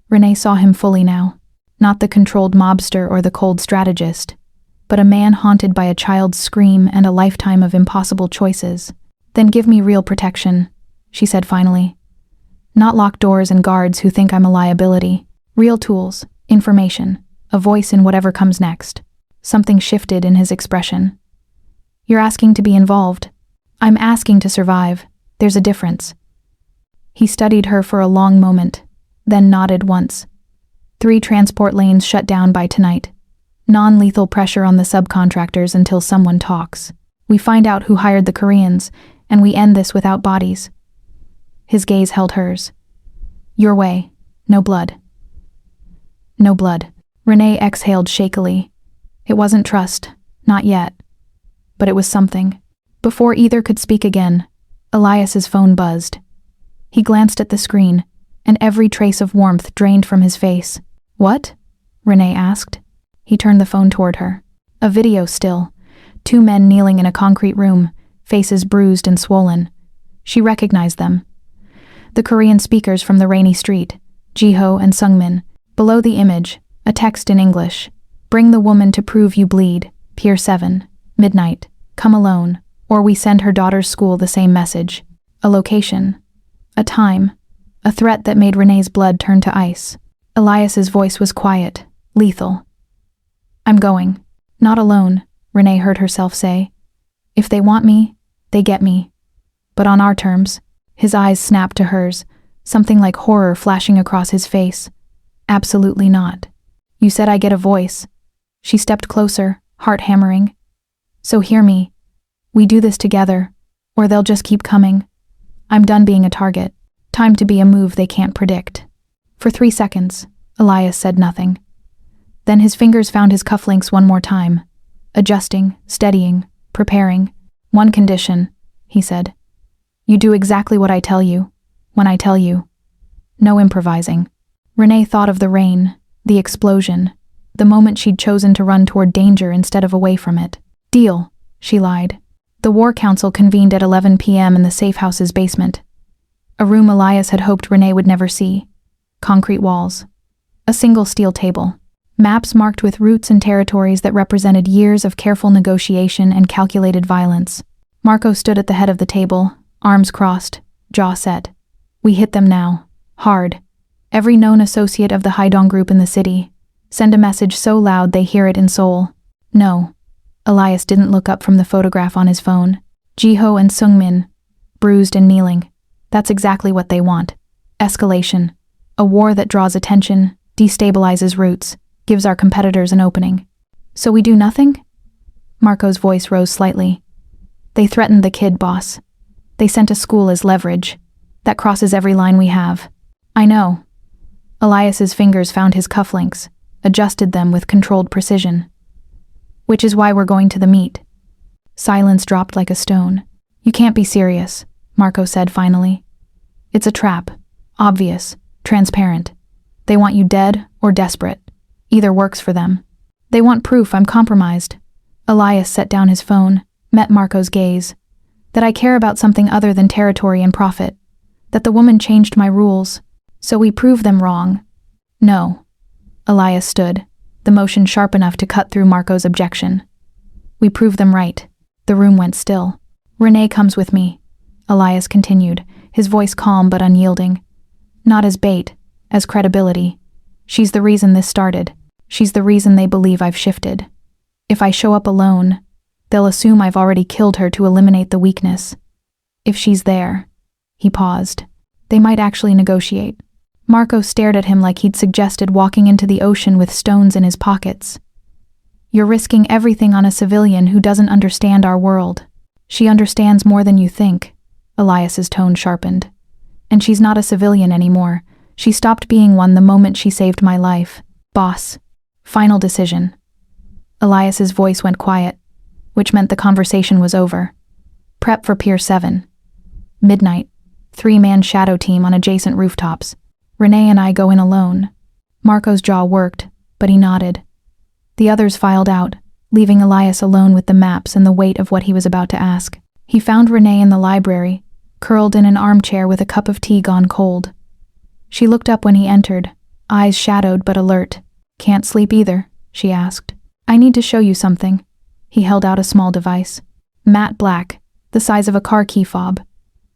Renee saw him fully now. Not the controlled mobster or the cold strategist, but a man haunted by a child's scream and a lifetime of impossible choices. Then give me real protection, she said finally. Not locked doors and guards who think I'm a liability. Real tools, information, a voice in whatever comes next. Something shifted in his expression. You're asking to be involved. I'm asking to survive. There's a difference. He studied her for a long moment, then nodded once. 3 transport lanes shut down by tonight. Non-lethal pressure on the subcontractors until someone talks. We find out who hired the Koreans, and we end this without bodies. His gaze held hers. Your way. No blood. No blood. Renee exhaled shakily. It wasn't trust. Not yet. But it was something. Before either could speak again, Elias's phone buzzed. He glanced at the screen, and every trace of warmth drained from his face. What? Renee asked. He turned the phone toward her. A video still. 2 men kneeling in a concrete room, faces bruised and swollen. She recognized them. The Korean speakers from the rainy street, Jiho and Sungmin. Below the image, a text in English. Bring the woman to prove you bleed. Pier 7. Midnight. Come alone. Or we send her daughter's school the same message. A location. A time. A threat that made Renee's blood turn to ice. Elias's voice was quiet, lethal. I'm going. Not alone, Renee heard herself say. If they want me, they get me. But on our terms. His eyes snapped to hers, something like horror flashing across his face. Absolutely not. You said I get a voice. She stepped closer, heart hammering. So hear me. We do this together, or they'll just keep coming. I'm done being a target. Time to be a move they can't predict. For 3 seconds, Elias said nothing. Then his fingers found his cufflinks one more time, adjusting, steadying, preparing. One condition, he said. You do exactly what I tell you, when I tell you. No improvising. Renee thought of the rain, the explosion, the moment she'd chosen to run toward danger instead of away from it. Deal, she lied. The War Council convened at 11 p.m. in the safe house's basement. A room Elias had hoped Renee would never see. Concrete walls. A single steel table. Maps marked with routes and territories that represented years of careful negotiation and calculated violence. Marco stood at the head of the table, arms crossed, jaw set. We hit them now. Hard. Every known associate of the Haidong group in the city. Send a message so loud they hear it in Seoul. No. Elias didn't look up from the photograph on his phone. Jiho and Sungmin, bruised and kneeling. That's exactly what they want. Escalation. A war that draws attention, destabilizes routes, gives our competitors an opening. So we do nothing? Marco's voice rose slightly. They threatened the kid, boss. They sent a school as leverage. That crosses every line we have. I know. Elias's fingers found his cufflinks, adjusted them with controlled precision. Which is why we're going to the meet. Silence dropped like a stone. You can't be serious, Marco said finally. It's a trap. Obvious. Transparent. They want you dead or desperate. Either works for them. They want proof I'm compromised. Elias set down his phone, met Marco's gaze. That I care about something other than territory and profit. That the woman changed my rules. So we prove them wrong. No. Elias stood, the motion sharp enough to cut through Marco's objection. We prove them right. The room went still. Renee comes with me, Elias continued, his voice calm but unyielding. Not as bait, as credibility. She's the reason this started. She's the reason they believe I've shifted. If I show up alone, they'll assume I've already killed her to eliminate the weakness. If she's there, he paused, they might actually negotiate. Marco stared at him like he'd suggested walking into the ocean with stones in his pockets. You're risking everything on a civilian who doesn't understand our world. She understands more than you think, Elias's tone sharpened. And she's not a civilian anymore. She stopped being one the moment she saved my life. Boss. Final decision. Elias's voice went quiet, which meant the conversation was over. Prep for Pier 7. Midnight. 3-man shadow team on adjacent rooftops. Renee and I go in alone. Marco's jaw worked, but he nodded. The others filed out, leaving Elias alone with the maps and the weight of what he was about to ask. He found Renee in the library, curled in an armchair with a cup of tea gone cold. She looked up when he entered, eyes shadowed but alert. "Can't sleep either?" she asked. "I need to show you something." He held out a small device. Matte black, the size of a car key fob.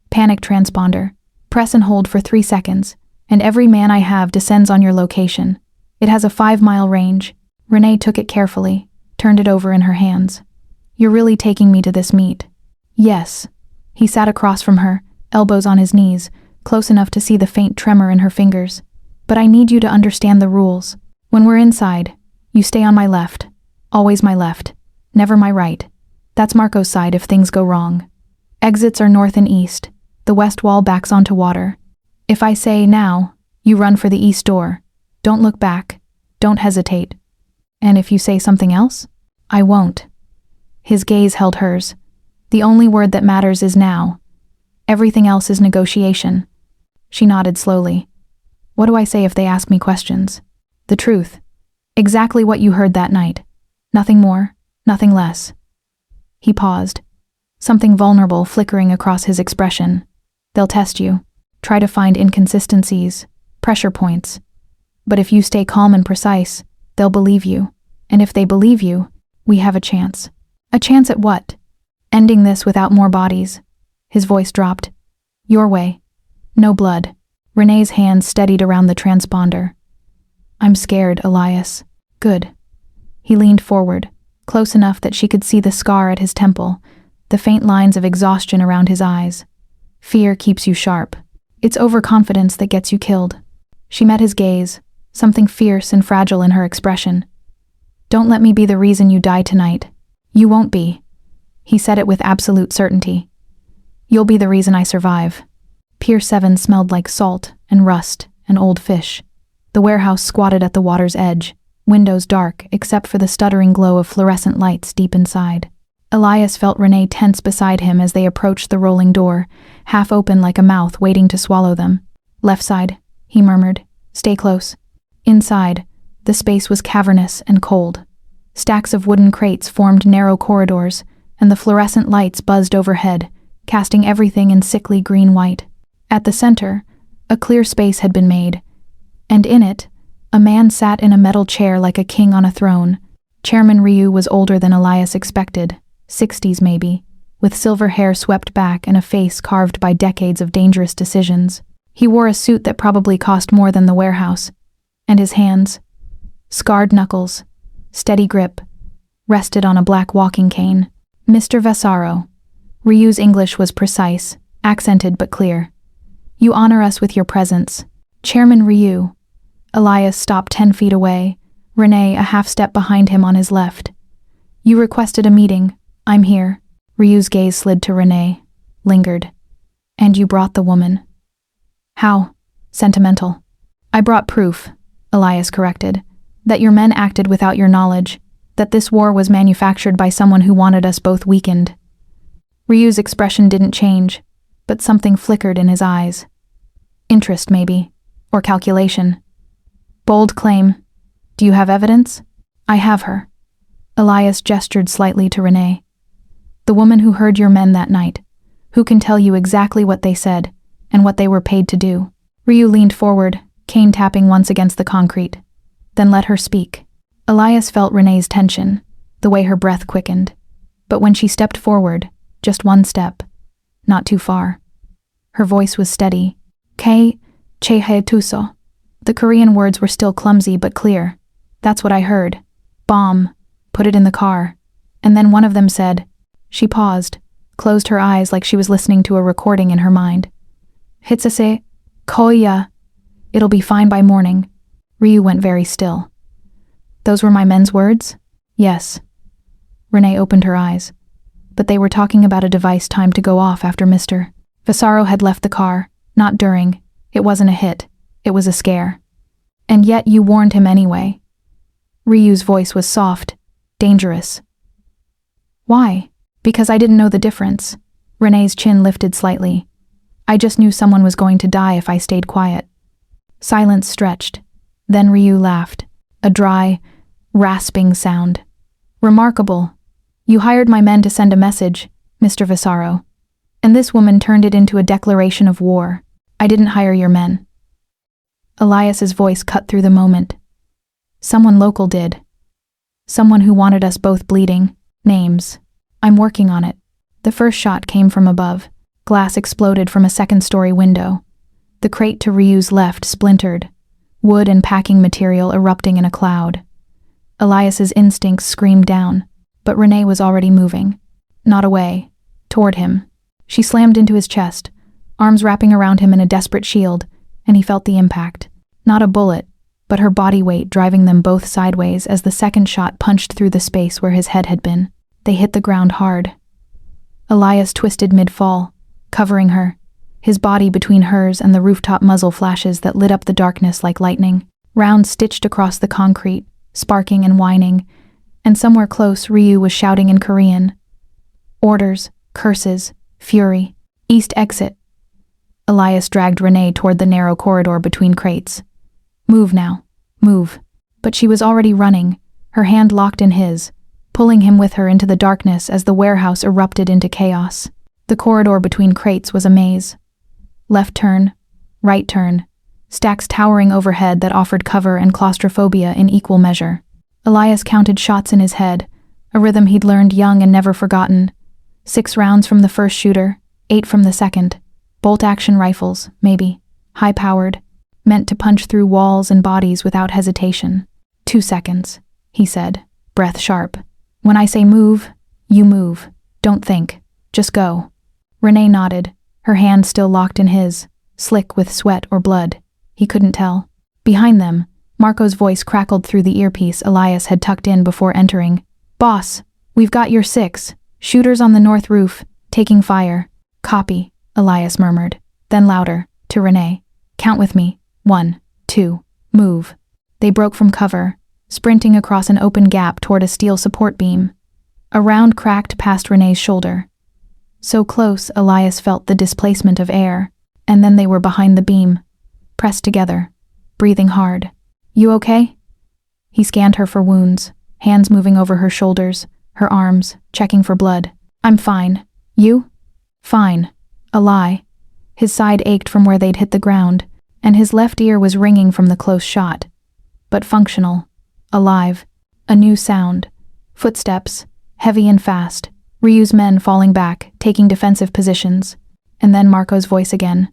Panic transponder. Press and hold for 3 seconds, and every man I have descends on your location. It has a 5-mile range. Renee took it carefully, turned it over in her hands. "You're really taking me to this meet?" "Yes." He sat across from her, elbows on his knees, close enough to see the faint tremor in her fingers. "But I need you to understand the rules. When we're inside, you stay on my left. Always my left. Never my right. That's Marco's side if things go wrong. Exits are north and east. The west wall backs onto water. If I say now, you run for the east door. Don't look back. Don't hesitate. And if you say something else, I won't." His gaze held hers. "The only word that matters is now. Everything else is negotiation." She nodded slowly. "What do I say if they ask me questions?" "The truth. Exactly what you heard that night. Nothing more, nothing less." He paused, something vulnerable flickering across his expression. "They'll test you, try to find inconsistencies, pressure points. But if you stay calm and precise, they'll believe you. And if they believe you, we have a chance." "A chance at what?" "Ending this without more bodies." His voice dropped. "Your way. No blood." Renee's hands steadied around the transponder. "I'm scared, Elias." "Good." He leaned forward, close enough that she could see the scar at his temple, the faint lines of exhaustion around his eyes. "Fear keeps you sharp. It's overconfidence that gets you killed." She met his gaze, something fierce and fragile in her expression. "Don't let me be the reason you die tonight. You won't be." He said it with absolute certainty. "You'll be the reason I survive." Pier 7 smelled like salt and rust and old fish. The warehouse squatted at the water's edge, windows dark except for the stuttering glow of fluorescent lights deep inside. Elias felt Renee tense beside him as they approached the rolling door, half open like a mouth waiting to swallow them. "Left side," he murmured. "Stay close." Inside, the space was cavernous and cold. Stacks of wooden crates formed narrow corridors, and the fluorescent lights buzzed overhead, casting everything in sickly green-white. At the center, a clear space had been made, and in it, a man sat in a metal chair like a king on a throne. Chairman Ryu was older than Elias expected, 60s maybe, with silver hair swept back and a face carved by decades of dangerous decisions. He wore a suit that probably cost more than the warehouse, and his hands, scarred knuckles, steady grip, rested on a black walking cane. "Mr. Vasaro." Ryu's English was precise, accented but clear. "You honor us with your presence." "Chairman Ryu." Elias stopped 10 feet away, Renee a half step behind him on his left. "You requested a meeting. I'm here." Ryu's gaze slid to Renee, lingered. "And you brought the woman." "How?" "Sentimental." "I brought proof," Elias corrected, "that your men acted without your knowledge, that this war was manufactured by someone who wanted us both weakened." Ryu's expression didn't change, but something flickered in his eyes. Interest, maybe, or calculation. "Bold claim. Do you have evidence?" "I have her." Elias gestured slightly to Renee. "The woman who heard your men that night, who can tell you exactly what they said and what they were paid to do." Ryu leaned forward, cane tapping once against the concrete. "Then let her speak." Elias felt Renee's tension, the way her breath quickened. But when she stepped forward, just one step, not too far, her voice was steady. "Kei chehetuso." The Korean words were still clumsy but clear. "That's what I heard. Bomb. Put it in the car." And then one of them said. She paused, closed her eyes like she was listening to a recording in her mind. "Hitsase, koya. It'll be fine by morning." Ryu went very still. "Those were my men's words?" "Yes." Renee opened her eyes. But they were talking about a device timed to go off after Mr. Vasaro had left the car, not during. It wasn't a hit. It was a scare. "And yet you warned him anyway." Ryu's voice was soft, dangerous. "Why?" "Because I didn't know the difference." Renee's chin lifted slightly. I just knew someone was going to die if I stayed quiet." Silence stretched. Then Ryu laughed. A dry, rasping sound. "Remarkable. You hired my men to send a message, Mr. Vasaro. And this woman turned it into a declaration of war. I didn't hire your men." Elias's voice cut through the moment. "Someone local did. Someone who wanted us both bleeding. Names. I'm working on it." The first shot came from above. Glass exploded from a second-story window. The crate to Ryu's left splintered, wood and packing material erupting in a cloud. Elias's instincts screamed down, but Renee was already moving. Not away, toward him. She slammed into his chest, arms wrapping around him in a desperate shield, and he felt the impact. Not a bullet, but her body weight driving them both sideways as the second shot punched through the space where his head had been. They hit the ground hard. Elias twisted mid-fall, covering her, his body between hers and the rooftop muzzle flashes that lit up the darkness like lightning. Rounds stitched across the concrete, sparking and whining, and somewhere close Ryu was shouting in Korean. Orders, curses, fury. East exit. Elias dragged Renee toward the narrow corridor between crates. "Move now. Move." But she was already running, her hand locked in his, pulling him with her into the darkness as the warehouse erupted into chaos. The corridor between crates was a maze. Left turn, right turn, stacks towering overhead that offered cover and claustrophobia in equal measure. Elias counted shots in his head, a rhythm he'd learned young and never forgotten. 6 rounds from the first shooter, 8 from the second. Bolt-action rifles, maybe. High-powered, meant to punch through walls and bodies without hesitation. 2 seconds, he said, breath sharp. "When I say move, you move. Don't think. Just go." Renee nodded, her hand still locked in his, slick with sweat or blood. He couldn't tell. Behind them, Marco's voice crackled through the earpiece Elias had tucked in before entering. "Boss, we've got your 6. Shooters on the north roof, taking fire." "Copy," Elias murmured, then louder, to Renee. "Count with me. 1, 2, move." They broke from cover, sprinting across an open gap toward a steel support beam. A round cracked past Renee's shoulder. So close, Elias felt the displacement of air, and then they were behind the beam, pressed together, breathing hard. "You okay?" He scanned her for wounds, hands moving over her shoulders, her arms, checking for blood. "I'm fine. You?" "Fine." A lie. His side ached from where they'd hit the ground, and his left ear was ringing from the close shot. But functional. Alive. A new sound. Footsteps, heavy and fast. Ryu's men falling back, taking defensive positions. And then Marco's voice again.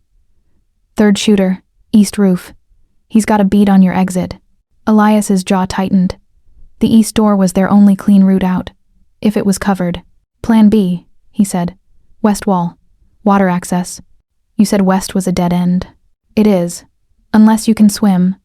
"Third shooter, east roof. He's got a bead on your exit." Elias's jaw tightened. The east door was their only clean route out, if it was covered. "Plan B," he said. "West wall. Water access." "You said west was a dead end." "It is. Unless you can swim."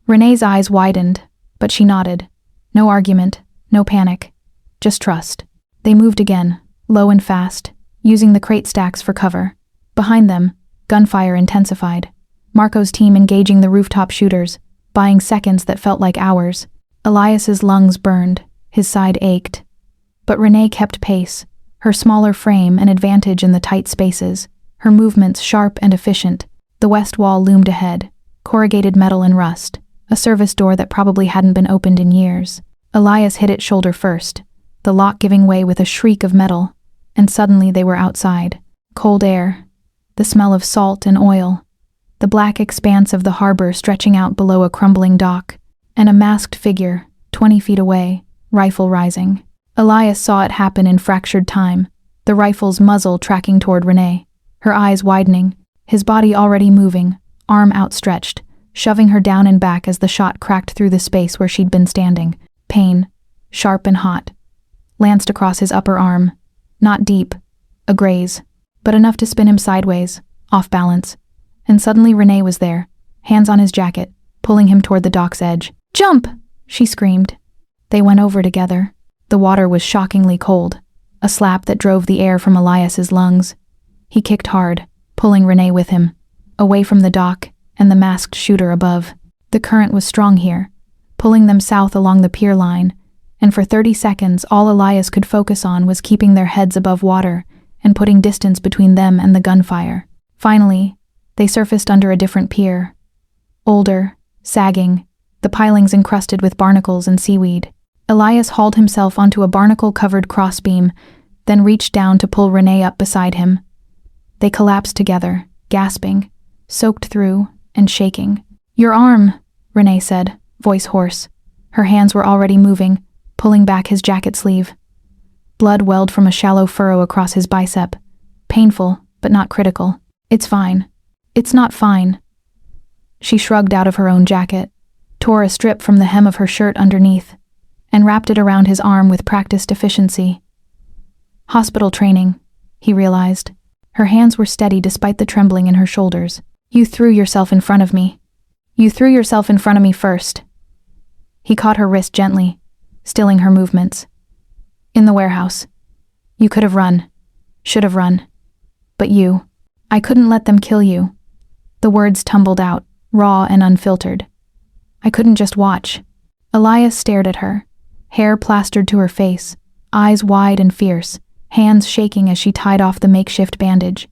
Renee's eyes widened, but she nodded. No argument, no panic. Just trust. They moved again, low and fast, using the crate stacks for cover. Behind them, gunfire intensified. Marco's team engaging the rooftop shooters, buying seconds that felt like hours. Elias's lungs burned, his side ached. But Renee kept pace, her smaller frame an advantage in the tight spaces, her movements sharp and efficient. The west wall loomed ahead, corrugated metal and rust, a service door that probably hadn't been opened in years. Elias hit it shoulder first, the lock giving way with a shriek of metal, and suddenly they were outside. Cold air, the smell of salt and oil, the black expanse of the harbor stretching out below a crumbling dock, and a masked figure, 20 feet away, rifle rising. Elias saw it happen in fractured time, the rifle's muzzle tracking toward Renee, her eyes widening, his body already moving, arm outstretched, shoving her down and back as the shot cracked through the space where she'd been standing. Pain, sharp and hot, lanced across his upper arm. Not deep, a graze, but enough to spin him sideways, off balance. And suddenly Renee was there, hands on his jacket, pulling him toward the dock's edge. "Jump!" she screamed. They went over together. The water was shockingly cold, a slap that drove the air from Elias's lungs. He kicked hard, pulling Renee with him, away from the dock and the masked shooter above. The current was strong here, pulling them south along the pier line, and for 30 seconds all Elias could focus on was keeping their heads above water and putting distance between them and the gunfire. Finally, they surfaced under a different pier. Older, sagging, the pilings encrusted with barnacles and seaweed. Elias hauled himself onto a barnacle-covered crossbeam, then reached down to pull Renee up beside him. They collapsed together, gasping, soaked through, and shaking. "Your arm," Renee said, voice hoarse. Her hands were already moving, pulling back his jacket sleeve. Blood welled from a shallow furrow across his bicep. Painful, but not critical. "It's fine." "It's not fine." She shrugged out of her own jacket, tore a strip from the hem of her shirt underneath, and wrapped it around his arm with practiced efficiency. Hospital training, he realized. Her hands were steady despite the trembling in her shoulders. "You threw yourself in front of me. You threw yourself in front of me first." He caught her wrist gently, stilling her movements. "In the warehouse. You could have run. Should have run. But you. I couldn't let them kill you." The words tumbled out, raw and unfiltered. "I couldn't just watch." Elias stared at her, hair plastered to her face, eyes wide and fierce, hands shaking as she tied off the makeshift bandage.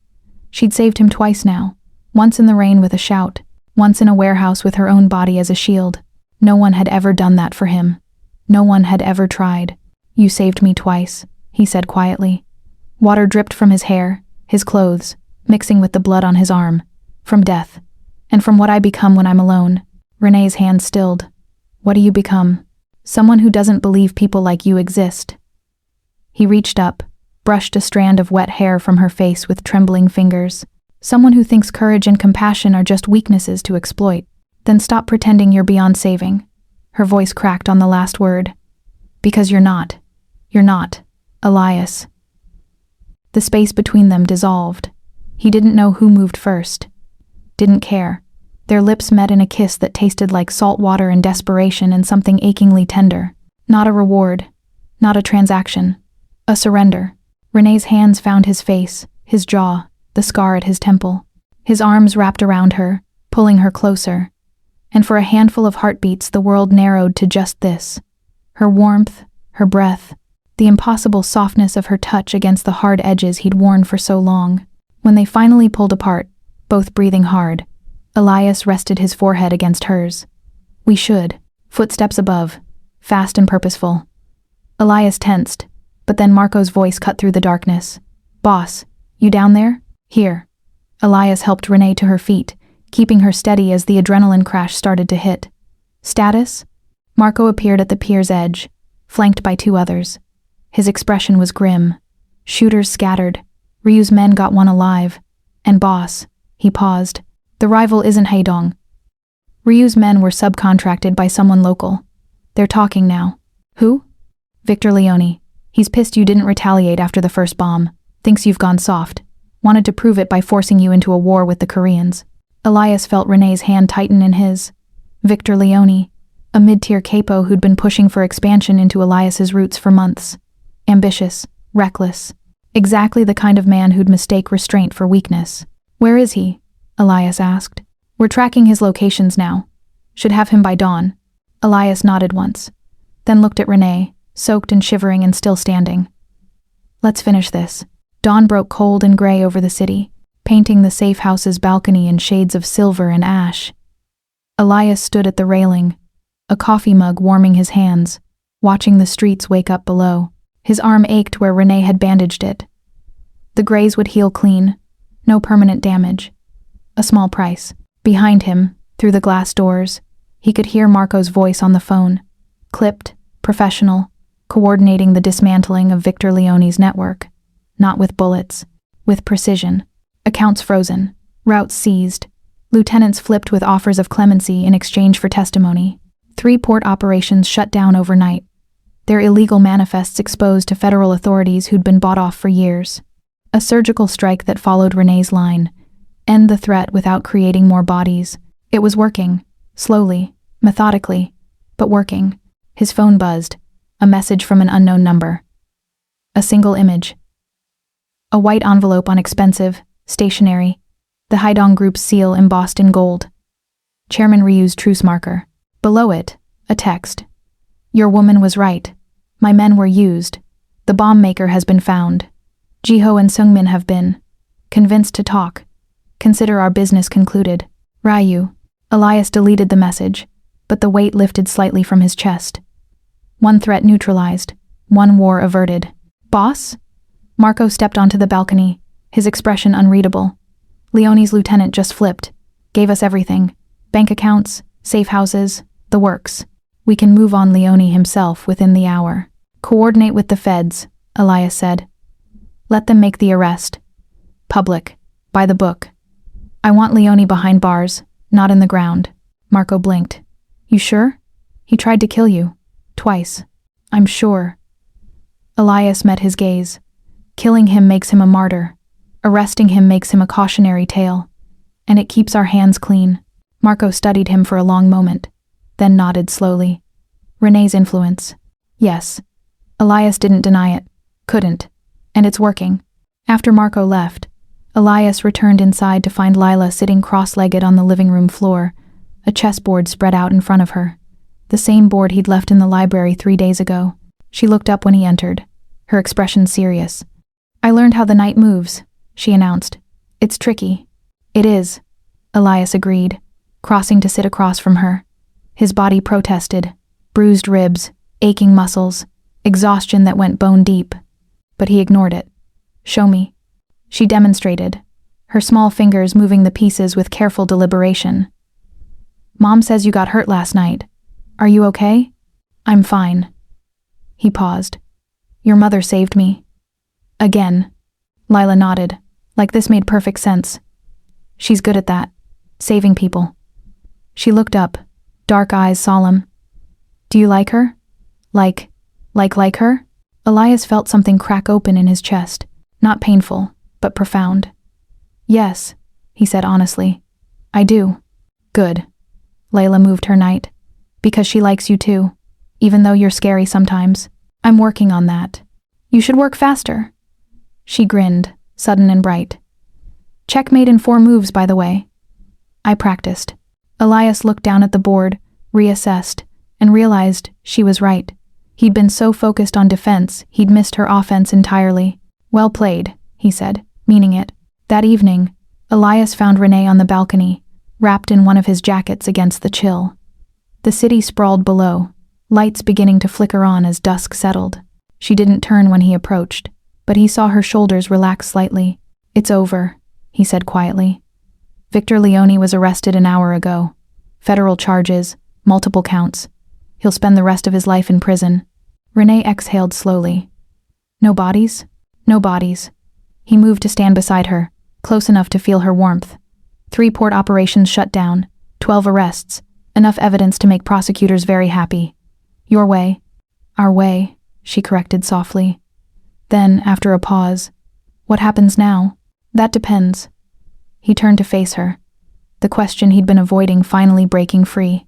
She'd saved him twice now, once in the rain with a shout, once in a warehouse with her own body as a shield. No one had ever done that for him. No one had ever tried. "You saved me twice," he said quietly. Water dripped from his hair, his clothes, mixing with the blood on his arm. "From death. And from what I become when I'm alone." Renee's hand stilled. "What do you become?" "Someone who doesn't believe people like you exist." He reached up, brushed a strand of wet hair from her face with trembling fingers. "Someone who thinks courage and compassion are just weaknesses to exploit. Then stop pretending you're beyond saving." Her voice cracked on the last word. "Because you're not. You're not, Elias." The space between them dissolved. He didn't know who moved first. Didn't care. Their lips met in a kiss that tasted like salt water and desperation and something achingly tender. Not a reward. Not a transaction. A surrender. Renee's hands found his face, his jaw, the scar at his temple. His arms wrapped around her, pulling her closer. And for a handful of heartbeats the world narrowed to just this. Her warmth, her breath, the impossible softness of her touch against the hard edges he'd worn for so long. When they finally pulled apart, both breathing hard, Elias rested his forehead against hers. "We should." Footsteps above, fast and purposeful. Elias tensed, but then Marco's voice cut through the darkness. "Boss, you down there?" "Here." Elias helped Renee to her feet, keeping her steady as the adrenaline crash started to hit. "Status?" Marco appeared at the pier's edge, flanked by two others. His expression was grim. Shooters scattered. Ryu's men got one alive. "And boss," he paused, "the rival isn't Haedong." Ryu's men were subcontracted by someone local. "They're talking now." "Who?" "Victor Leone. He's pissed you didn't retaliate after the first bomb. Thinks you've gone soft. Wanted to prove it by forcing you into a war with the Koreans." Elias felt Renee's hand tighten in his. Victor Leone, a mid-tier capo who'd been pushing for expansion into Elias's roots for months. Ambitious, reckless. Exactly the kind of man who'd mistake restraint for weakness. "Where is he?" Elias asked. "We're tracking his locations now. Should have him by dawn." Elias nodded once, then looked at Renee, soaked and shivering and still standing. "Let's finish this." Dawn broke cold and gray over the city, painting the safe house's balcony in shades of silver and ash. Elias stood at the railing, a coffee mug warming his hands, watching the streets wake up below. His arm ached where Renee had bandaged it. The graze would heal clean, no permanent damage. A small price. Behind him, through the glass doors, he could hear Marco's voice on the phone, clipped, professional, coordinating the dismantling of Victor Leone's network. Not with bullets, with precision. Accounts frozen, routes seized, lieutenants flipped with offers of clemency in exchange for testimony. 3 port operations shut down overnight, their illegal manifests exposed to federal authorities who'd been bought off for years. A surgical strike that followed Renee's line. End the threat without creating more bodies. It was working, slowly, methodically, but working. His phone buzzed, a message from an unknown number. A single image. A white envelope on expensive, stationery, the Haedong Group's seal embossed in gold. Chairman Ryu's truce marker. Below it, a text. "Your woman was right. My men were used. The bomb maker has been found. Jiho and Seungmin have been convinced to talk. Consider our business concluded. Ryu. Elias deleted the message, but the weight lifted slightly from his chest. One threat neutralized, one war averted. Boss? Marco stepped onto the balcony, his expression unreadable. Leone's lieutenant just flipped. Gave us everything. Bank accounts, safe houses, the works. We can move on Leone himself within the hour. Coordinate with the feds, Elias said. Let them make the arrest. Public. By the book. I want Leone behind bars, not in the ground. Marco blinked. You sure? He tried to kill you. Twice. I'm sure. Elias met his gaze. Killing him makes him a martyr. Arresting him makes him a cautionary tale. And it keeps our hands clean. Marco studied him for a long moment, then nodded slowly. Renee's influence. Yes. Elias didn't deny it. Couldn't. And it's working. After Marco left, Elias returned inside to find Lila sitting cross-legged on the living room floor, a chessboard spread out in front of her. The same board he'd left in the library 3 days ago. She looked up when he entered, her expression serious. I learned how the knight moves, she announced. It's tricky. It is, Elias agreed, crossing to sit across from her. His body protested, bruised ribs, aching muscles, exhaustion that went bone deep. But he ignored it. Show me. She demonstrated, her small fingers moving the pieces with careful deliberation. Mom says you got hurt last night. Are you okay? I'm fine. He paused. Your mother saved me. Again. Lila nodded, like this made perfect sense. She's good at that, saving people. She looked up, dark eyes solemn. Do you like her? Like her? Elias felt something crack open in his chest, not painful, but profound. Yes, he said honestly. I do. Good. Layla moved her knight. Because she likes you too, even though you're scary sometimes. I'm working on that. You should work faster. She grinned, sudden and bright. Checkmate in 4 moves, by the way. I practiced. Elias looked down at the board, reassessed, and realized she was right. He'd been so focused on defense, he'd missed her offense entirely. Well played, he said, meaning it. That evening, Elias found Renee on the balcony, wrapped in one of his jackets against the chill. The city sprawled below, lights beginning to flicker on as dusk settled. She didn't turn when he approached, but he saw her shoulders relax slightly. It's over, he said quietly. Victor Leone was arrested an hour ago. Federal charges, multiple counts. He'll spend the rest of his life in prison. Renee exhaled slowly. No bodies? No bodies. He moved to stand beside her, close enough to feel her warmth. 3 port operations shut down, 12 arrests, enough evidence to make prosecutors very happy. Your way. Our way, she corrected softly. Then, after a pause, what happens now? That depends. He turned to face her, the question he'd been avoiding finally breaking free.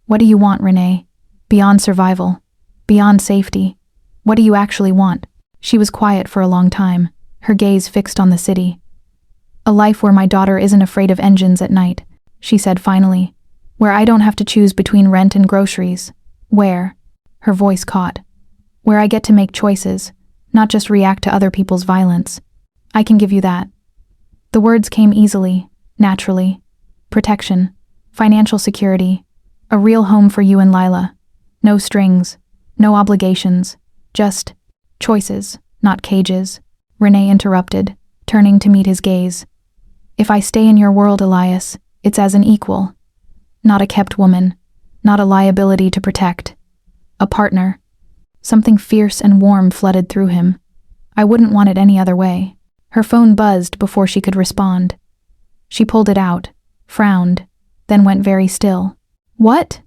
What do you want, Renee? Beyond survival, beyond safety. What do you actually want? She was quiet for a long time, her gaze fixed on the city. A life where my daughter isn't afraid of engines at night, she said finally. Where I don't have to choose between rent and groceries. Where? Her voice caught. Where I get to make choices, not just react to other people's violence. I can give you that. The words came easily, naturally. Protection, financial security, a real home for you and Lila. No strings, no obligations, just choices, not cages. Renee interrupted, turning to meet his gaze. If I stay in your world, Elias, it's as an equal. Not a kept woman, not a liability to protect. A partner. Something fierce and warm flooded through him. I wouldn't want it any other way. Her phone buzzed before she could respond. She pulled it out, frowned, then went very still. What?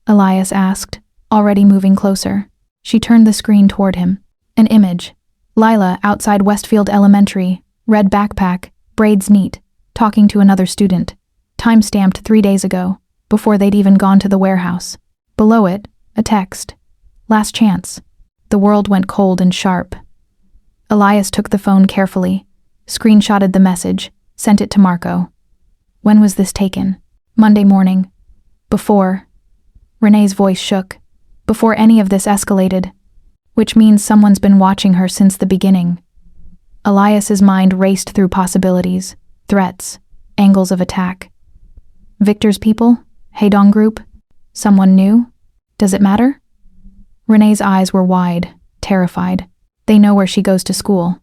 Elias asked, already moving closer. She turned the screen toward him. An image. Lila outside Westfield Elementary, red backpack, braids neat, talking to another student. Time-stamped 3 days ago, before they'd even gone to the warehouse. Below it, a text. Last chance. The world went cold and sharp. Elias took the phone carefully, screenshotted the message, sent it to Marco. When was this taken? Monday morning. Before. Renee's voice shook. Before any of this escalated. Which means someone's been watching her since the beginning. Elias's mind raced through possibilities, threats, angles of attack. Victor's people? Haedong Group? Someone new? Does it matter? Renee's eyes were wide, terrified. They know where she goes to school.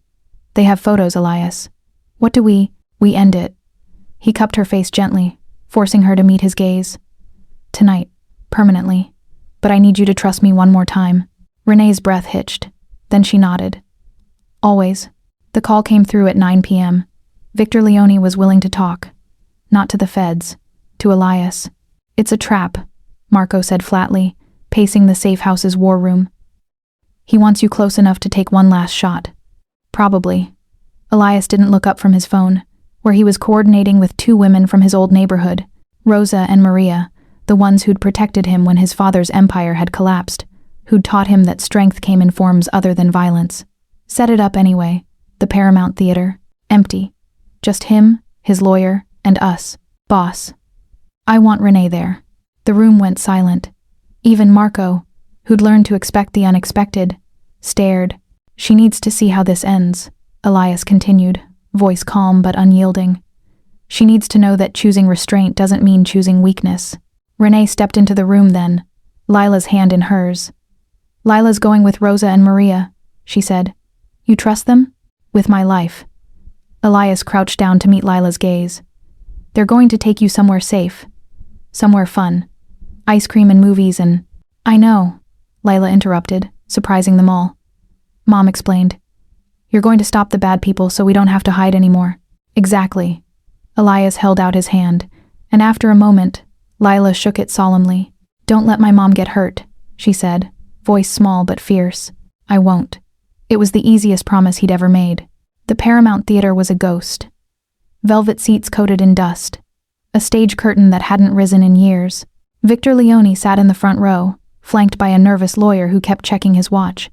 They have photos, Elias. What do we end it? He cupped her face gently, forcing her to meet his gaze. Tonight, permanently. But I need you to trust me one more time. Renee's breath hitched. Then she nodded. Always. The call came through at 9 p.m. Victor Leone was willing to talk. Not to the feds. To Elias. It's a trap, Marco said flatly, pacing the safe house's war room. He wants you close enough to take one last shot. Probably. Elias didn't look up from his phone, where he was coordinating with 2 women from his old neighborhood, Rosa and Maria, the ones who'd protected him when his father's empire had collapsed, who'd taught him that strength came in forms other than violence. Set it up anyway. The Paramount Theater. Empty. Just him, his lawyer, and us. Boss. I want Renee there. The room went silent. Even Marco, who'd learned to expect the unexpected, stared. She needs to see how this ends, Elias continued, voice calm but unyielding. She needs to know that choosing restraint doesn't mean choosing weakness. Renee stepped into the room then, Lila's hand in hers. Lila's going with Rosa and Maria, she said. You trust them? With my life. Elias crouched down to meet Lila's gaze. They're going to take you somewhere safe. Somewhere fun. Ice cream and movies and… I know, Lila interrupted, surprising them all. Mom explained. You're going to stop the bad people so we don't have to hide anymore. Exactly. Elias held out his hand, and after a moment, Lila shook it solemnly. Don't let my mom get hurt, she said, voice small but fierce. I won't. It was the easiest promise he'd ever made. The Paramount Theater was a ghost. Velvet seats coated in dust. A stage curtain that hadn't risen in years. Victor Leone sat in the front row, flanked by a nervous lawyer who kept checking his watch.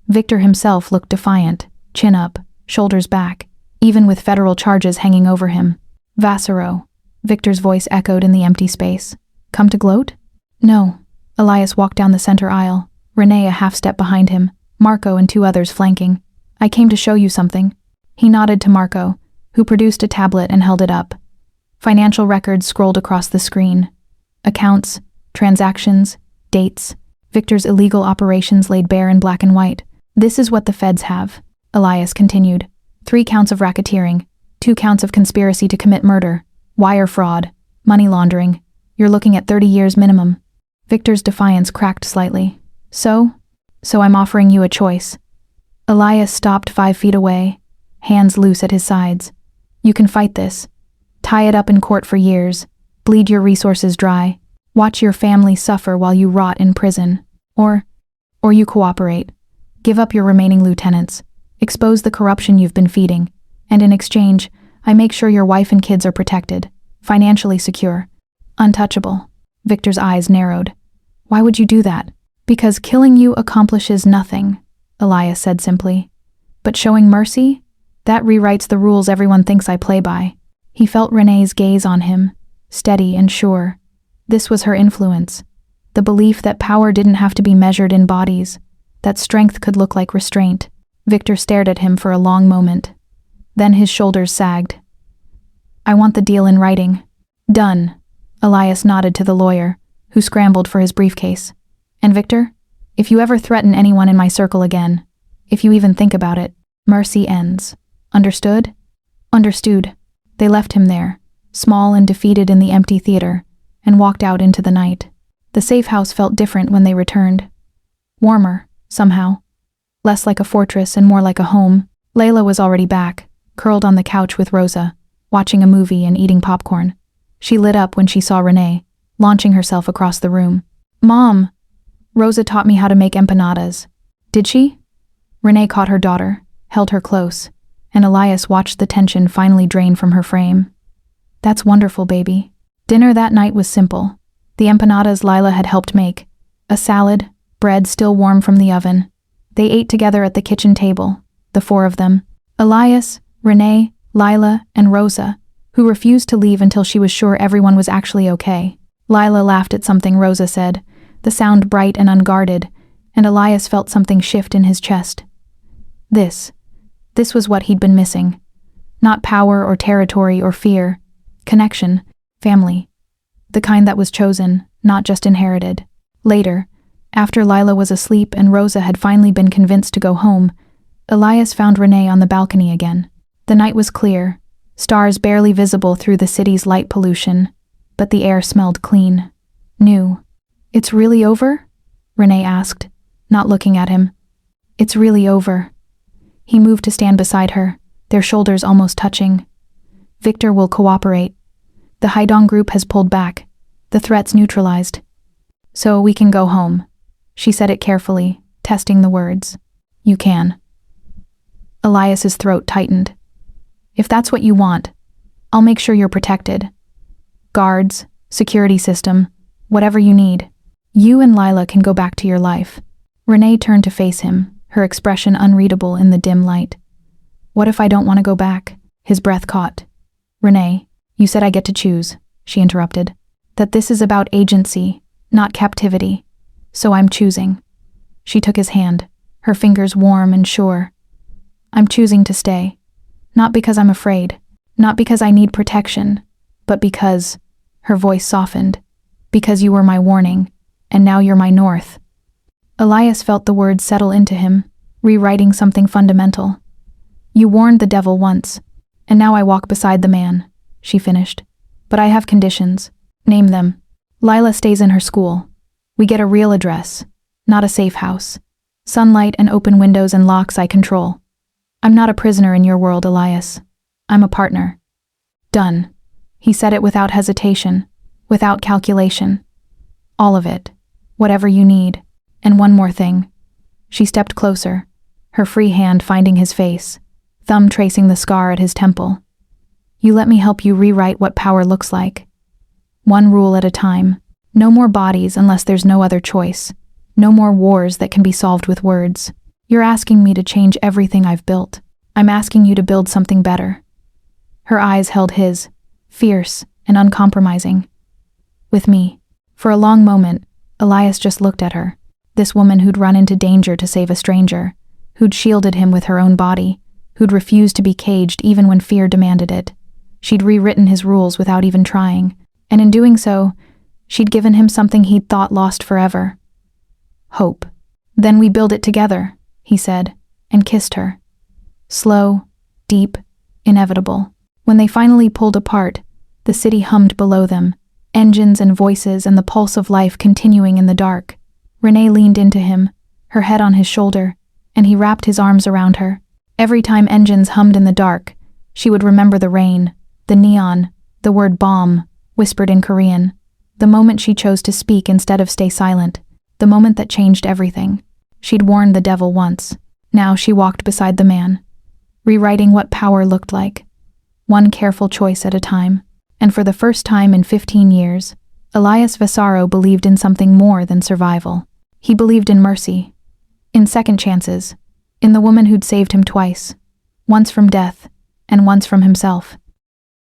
Victor himself looked defiant, chin up, shoulders back, even with federal charges hanging over him. Vasaro, Victor's voice echoed in the empty space. Come to gloat? No. Elias walked down the center aisle, Renee a half step behind him, Marco and 2 others flanking. I came to show you something. He nodded to Marco, who produced a tablet and held it up. Financial records scrolled across the screen. Accounts, transactions, dates, Victor's illegal operations laid bare in black and white. This is what the feds have, Elias continued. 3 counts of racketeering, 2 counts of conspiracy to commit murder, wire fraud, money laundering. You're looking at 30 years minimum. Victor's defiance cracked slightly. So I'm offering you a choice. Elias stopped 5 feet away, hands loose at his sides. You can fight this. Tie it up in court for years. Bleed your resources dry. Watch your family suffer while you rot in prison. Or you cooperate. Give up your remaining lieutenants. Expose the corruption you've been feeding. And in exchange, I make sure your wife and kids are protected. Financially secure. Untouchable. Victor's eyes narrowed. Why would you do that? Because killing you accomplishes nothing, Elias said simply. But showing mercy? That rewrites the rules everyone thinks I play by. He felt Renee's gaze on him, steady and sure. This was her influence. The belief that power didn't have to be measured in bodies, that strength could look like restraint. Victor stared at him for a long moment. Then his shoulders sagged. I want the deal in writing. Done. Elias nodded to the lawyer, who scrambled for his briefcase. And Victor, if you ever threaten anyone in my circle again, if you even think about it, mercy ends. Understood? Understood. They left him there, small and defeated in the empty theater, and walked out into the night. The safe house felt different when they returned. Warmer, somehow. Less like a fortress and more like a home. Layla was already back, curled on the couch with Rosa, watching a movie and eating popcorn. She lit up when she saw Renee, launching herself across the room. Mom! Rosa taught me how to make empanadas. Did she? Renee caught her daughter, held her close, and Elias watched the tension finally drain from her frame. That's wonderful, baby. Dinner that night was simple. The empanadas Lila had helped make. A salad, bread still warm from the oven. They ate together at the kitchen table, the 4 of them. Elias, Renee, Lila, and Rosa, who refused to leave until she was sure everyone was actually okay. Lila laughed at something Rosa said, the sound bright and unguarded, and Elias felt something shift in his chest. This was what he'd been missing. Not power or territory or fear. Connection. Family. The kind that was chosen, not just inherited. Later, after Lila was asleep and Rosa had finally been convinced to go home, Elias found Renee on the balcony again. The night was clear, stars barely visible through the city's light pollution, but the air smelled clean. New. "It's really over?" Renee asked, not looking at him. "It's really over." He moved to stand beside her, their shoulders almost touching. "Victor will cooperate. The Haidong group has pulled back, the threats neutralized. So we can go home." She said it carefully, testing the words. "You can." Elias's throat tightened. "If that's what you want, I'll make sure you're protected. Guards, security system, whatever you need. You and Lila can go back to your life." Renee turned to face him, her expression unreadable in the dim light. "What if I don't want to go back?" His breath caught. "Renee, you said I get to choose," she interrupted. "That this is about agency, not captivity. So I'm choosing." She took his hand, her fingers warm and sure. "I'm choosing to stay. Not because I'm afraid, not because I need protection, but because," her voice softened, "because you were my warning, and now you're my north." Elias felt the words settle into him, rewriting something fundamental. "You warned the devil once, and now I walk beside the man," she finished. "But I have conditions. Name them." "Lila stays in her school. We get a real address, not a safe house. Sunlight and open windows and locks I control. I'm not a prisoner in your world, Elias. I'm a partner." "Done." He said it without hesitation, without calculation. "All of it. Whatever you need. And one more thing." She stepped closer, her free hand finding his face, thumb tracing the scar at his temple. "You let me help you rewrite what power looks like. One rule at a time. No more bodies unless there's no other choice. No more wars that can be solved with words. You're asking me to change everything I've built. I'm asking you to build something better." Her eyes held his, fierce and uncompromising. "With me." For a long moment, Elias just looked at her, this woman who'd run into danger to save a stranger, who'd shielded him with her own body, who'd refused to be caged even when fear demanded it. She'd rewritten his rules without even trying, and in doing so, she'd given him something he'd thought lost forever. Hope. "Then we build it together," he said, and kissed her. Slow, deep, inevitable. When they finally pulled apart, the city hummed below them, engines and voices and the pulse of life continuing in the dark. Renee leaned into him, her head on his shoulder, and he wrapped his arms around her. Every time engines hummed in the dark, she would remember the rain, the neon, the word bomb, whispered in Korean. The moment she chose to speak instead of stay silent, the moment that changed everything. She'd warned the devil once. Now she walked beside the man, rewriting what power looked like, one careful choice at a time. And for the first time in 15 years, Elias Vasaro believed in something more than survival. He believed in mercy, in second chances, in the woman who'd saved him twice, once from death and once from himself.